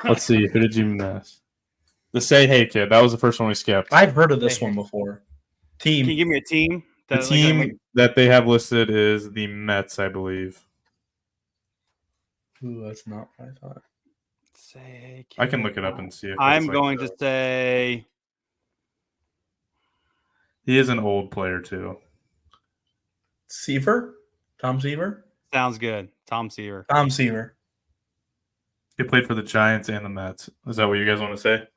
Speaker 2: let's see. Who did you miss? The Say Hey Kid. That was the first one we skipped.
Speaker 1: I've heard of this one before. Team.
Speaker 3: Can you give me a team?
Speaker 2: The team that they have listed is the Mets, I believe.
Speaker 1: Ooh, that's not what I thought.
Speaker 3: Say Hey Kid.
Speaker 2: I can look it up and see. If
Speaker 3: I'm going to say
Speaker 2: he is an old player too.
Speaker 1: Seaver? Tom Seaver?
Speaker 3: Sounds good. Tom Seaver.
Speaker 1: Tom Seaver.
Speaker 2: He played for the Giants and the Mets. Is that what you guys want to say?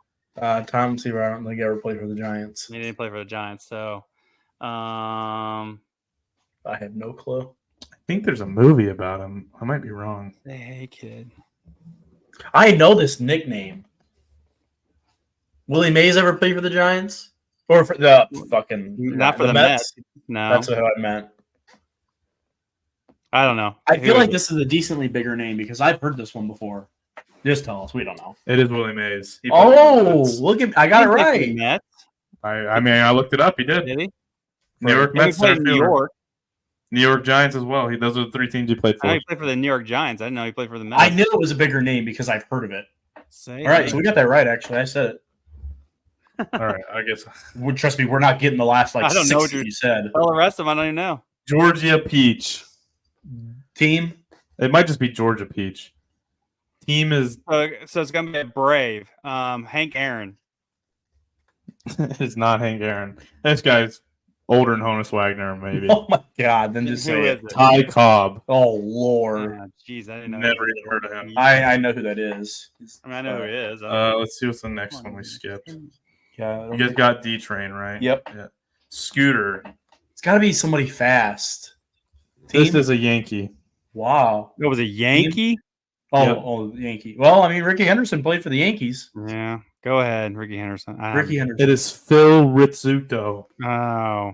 Speaker 1: Tom Seaver, I don't think he ever played for the Giants.
Speaker 3: He didn't play for the Giants, so
Speaker 1: I have no clue.
Speaker 2: I think there's a movie about him. I might be wrong.
Speaker 3: hey kid.
Speaker 1: I know this nickname. Willie Mays ever played for the Giants? Or for the fucking
Speaker 3: Not for the Mets. No,
Speaker 1: That's what I meant.
Speaker 3: I don't know.
Speaker 1: I
Speaker 3: Who
Speaker 1: feel
Speaker 3: is
Speaker 1: like
Speaker 3: it?
Speaker 1: this is a decently bigger name because I've heard this one before. Just tell us. We don't know.
Speaker 2: It is Willie Mays. He played for the
Speaker 1: Oh,
Speaker 2: Mets.
Speaker 1: look at I got it
Speaker 3: He played for the
Speaker 1: right.
Speaker 3: Mets,
Speaker 2: I mean, I looked it up. He did.
Speaker 3: did he?
Speaker 2: New York
Speaker 3: And he
Speaker 2: Mets,
Speaker 3: played
Speaker 2: center
Speaker 3: in New
Speaker 2: fielder.
Speaker 3: York.
Speaker 2: New York Giants as well. Those are the 3 teams he played
Speaker 3: I know
Speaker 2: for.
Speaker 3: he played for the New York Giants. I didn't know he played for the Mets.
Speaker 1: I knew it was a bigger name because I've heard of it.
Speaker 3: Say
Speaker 1: All right, so we got that right. Actually, I said it.
Speaker 2: All right, I guess.
Speaker 1: Trust me, we're not getting the last
Speaker 3: I don't know
Speaker 1: 6
Speaker 3: what
Speaker 1: you said.
Speaker 3: All the rest of them, I don't even know.
Speaker 2: Georgia Peach.
Speaker 1: Team.
Speaker 2: It might just be Georgia Peach. Team is
Speaker 3: So it's gonna be a Brave. Hank Aaron.
Speaker 2: it's not Hank Aaron. This guy's older than Honus Wagner, maybe.
Speaker 1: Oh my God! Then just
Speaker 3: Who
Speaker 1: say
Speaker 3: is
Speaker 1: it.
Speaker 3: it?
Speaker 2: Ty Cobb.
Speaker 1: Oh Lord,
Speaker 3: Jeez, I didn't know.
Speaker 2: Never even heard of him.
Speaker 1: I know who that is.
Speaker 3: I mean, I know who he is.
Speaker 2: Let's see what's the next one we skipped.
Speaker 1: Yeah.
Speaker 2: You guys got D Train, right?
Speaker 1: Yep.
Speaker 2: Yeah. Scooter.
Speaker 1: It's got to be somebody fast.
Speaker 2: This
Speaker 1: Team?
Speaker 2: is a Yankee.
Speaker 1: Wow.
Speaker 3: It was a Yankee.
Speaker 1: Oh,
Speaker 2: Yep.
Speaker 1: oh, Yankee. Well, I mean, Ricky Henderson played for the Yankees.
Speaker 3: Yeah, go ahead, Ricky Henderson.
Speaker 1: Ricky Henderson.
Speaker 2: It is Phil Rizzuto.
Speaker 3: Oh,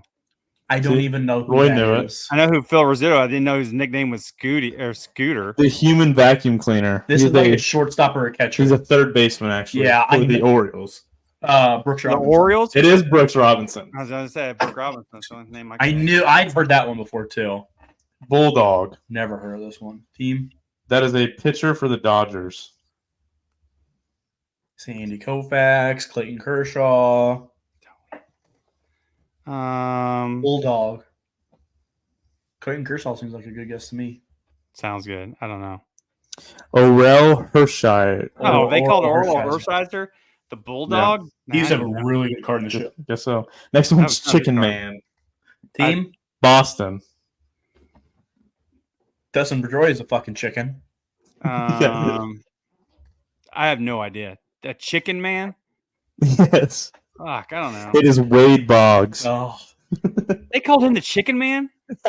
Speaker 1: I don't
Speaker 2: See?
Speaker 1: even know who
Speaker 2: Roy
Speaker 1: that
Speaker 2: knew it.
Speaker 1: is.
Speaker 3: I know who Phil Rizzuto. I didn't know his nickname was Scooter.
Speaker 2: The human vacuum cleaner.
Speaker 1: This
Speaker 2: he's
Speaker 1: is like
Speaker 2: a,
Speaker 1: a shortstop or a catcher.
Speaker 2: he's a third baseman, actually.
Speaker 1: Yeah,
Speaker 2: for
Speaker 1: I
Speaker 2: the
Speaker 1: know.
Speaker 2: Orioles.
Speaker 1: Brooks
Speaker 3: The
Speaker 1: Robinson.
Speaker 3: Orioles.
Speaker 2: It is Brooks Robinson.
Speaker 3: I was going to say Brooke Robinson. That's the only name I
Speaker 1: I
Speaker 3: can
Speaker 1: knew. I've heard that one before too.
Speaker 2: Bulldog.
Speaker 1: Never heard of this one. Team.
Speaker 2: That is a pitcher for the Dodgers.
Speaker 1: Sandy Koufax, Clayton Kershaw, Bulldog. Clayton Kershaw seems like a good guess to me.
Speaker 3: Sounds good. I don't know.
Speaker 2: Orel Hershey.
Speaker 3: Oh, they called Orel
Speaker 1: Hershiser.
Speaker 3: Hershiser the Bulldog.
Speaker 1: He's
Speaker 3: Nah,
Speaker 1: a really good card in the ship.
Speaker 2: Guess so. Next one's
Speaker 3: That was
Speaker 2: Chicken
Speaker 3: not a
Speaker 2: Man.
Speaker 1: Team.
Speaker 2: Boston.
Speaker 1: Dustin Pedroia is a fucking chicken.
Speaker 3: I have no idea. A Chicken Man.
Speaker 2: Yes.
Speaker 3: Fuck, I don't know.
Speaker 2: It is Wade Boggs.
Speaker 1: Oh,
Speaker 3: They called him the Chicken Man.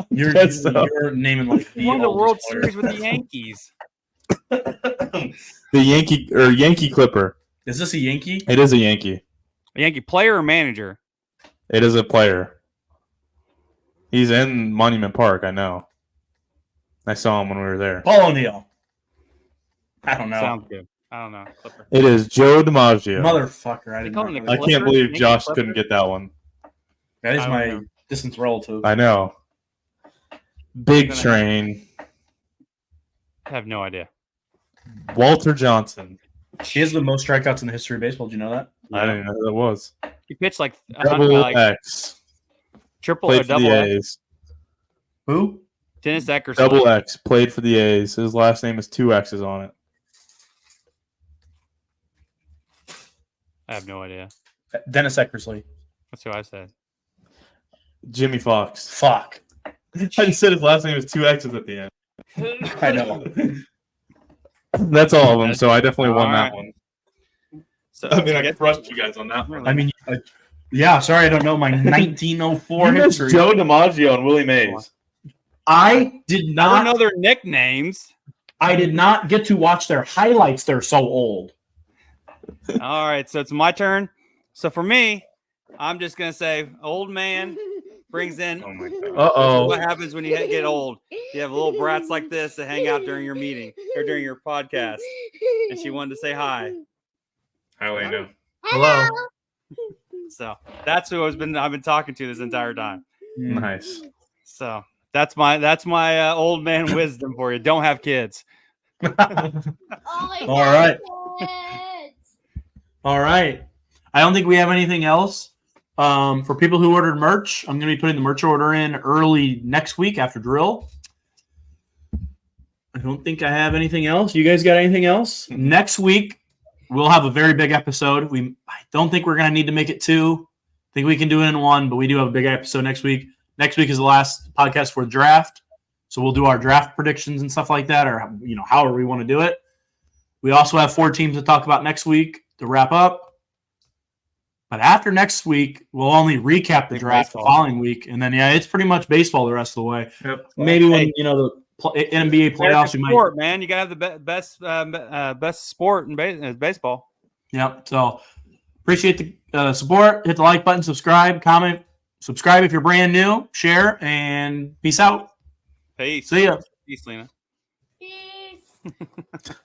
Speaker 1: you're,
Speaker 2: Guess so.
Speaker 1: you're naming like
Speaker 3: He won the
Speaker 1: oldest
Speaker 3: World
Speaker 1: player.
Speaker 3: Series with the Yankees.
Speaker 2: The Yankee Clipper.
Speaker 1: Is this a Yankee?
Speaker 2: It is a Yankee.
Speaker 3: A Yankee player or manager?
Speaker 2: It is a player. He's in Monument Park, I know. I saw him when we were there.
Speaker 1: Paul O'Neill. I don't know.
Speaker 3: Sounds good. I don't know. Clipper.
Speaker 2: It is Joe DiMaggio.
Speaker 1: Motherfucker. I
Speaker 3: They
Speaker 1: didn't
Speaker 3: call him
Speaker 1: know.
Speaker 3: the
Speaker 1: That.
Speaker 2: I can't
Speaker 3: Clipper?
Speaker 2: believe
Speaker 3: Yankee
Speaker 2: Josh
Speaker 3: Clipper?
Speaker 2: couldn't get that one.
Speaker 1: That is
Speaker 3: I don't
Speaker 1: my
Speaker 3: know.
Speaker 1: distance relative.
Speaker 2: I know. Big Train.
Speaker 3: I have no idea.
Speaker 2: Walter Johnson.
Speaker 1: He has the most strikeouts in the history of baseball. Did you know that?
Speaker 2: I didn't even know who that was.
Speaker 3: He pitched like,
Speaker 2: Double
Speaker 3: like
Speaker 2: X.
Speaker 3: triple or
Speaker 2: Played for
Speaker 3: double
Speaker 2: the
Speaker 3: X.
Speaker 2: A's.
Speaker 1: Who?
Speaker 3: Dennis Eckersley.
Speaker 2: Double X. Played for the A's. His last name is 2 X's on it.
Speaker 3: I have no idea.
Speaker 1: Dennis Eckersley.
Speaker 3: That's who I said.
Speaker 2: Jimmy Fox.
Speaker 1: Fuck.
Speaker 2: I just said his last name is 2 X's at the end.
Speaker 1: I know.
Speaker 2: That's all of them, so I definitely won
Speaker 3: All
Speaker 2: that
Speaker 3: right.
Speaker 2: one.
Speaker 3: So
Speaker 2: I mean, I crushed you guys on that one.
Speaker 1: I mean, yeah. Sorry, I don't know my 1904
Speaker 2: You missed
Speaker 1: history.
Speaker 2: Joe DiMaggio and Willie Mays.
Speaker 1: I did
Speaker 3: I don't
Speaker 1: not.
Speaker 3: know their nicknames.
Speaker 1: I did not get to watch their highlights. They're so old.
Speaker 3: All right, so it's my turn. So for me, I'm just gonna say, old man brings in.
Speaker 2: Oh my god.
Speaker 3: This is
Speaker 2: Uh-oh.
Speaker 3: what happens when you get old. You have little brats like this that hang out during your meeting or during your podcast, and she wanted to say hi.
Speaker 2: How do you know?
Speaker 1: Hello.
Speaker 3: So that's who I've been talking to this entire time.
Speaker 2: Nice.
Speaker 3: So that's my old man wisdom for you. Don't have kids.
Speaker 1: All right. All right. I don't think we have anything else. For people who ordered merch, I'm going to be putting the merch order in early next week after drill. I don't think I have anything else. You guys got anything else? Next week, we'll have a very big episode. I don't think we're going to need to make it 2. I think we can do it in 1, but we do have a big episode next week. Next week is the last podcast for the draft. So we'll do our draft predictions and stuff like that, or however we want to do it. We also have 4 teams to talk about next week to wrap up. But after next week, we'll only recap the
Speaker 2: Big
Speaker 1: draft the
Speaker 2: baseball.
Speaker 1: following week, and then it's pretty much baseball the rest of the way.
Speaker 2: Yep.
Speaker 1: Maybe when
Speaker 3: Hey.
Speaker 1: the NBA playoffs, we
Speaker 3: American
Speaker 1: might.
Speaker 3: sport, man. You gotta have the best sport in baseball.
Speaker 1: Yep. So appreciate the support. Hit the like button, subscribe, comment, subscribe if you're brand new, share, and peace out.
Speaker 3: Peace.
Speaker 1: See ya.
Speaker 3: Peace, Lena.
Speaker 4: Peace.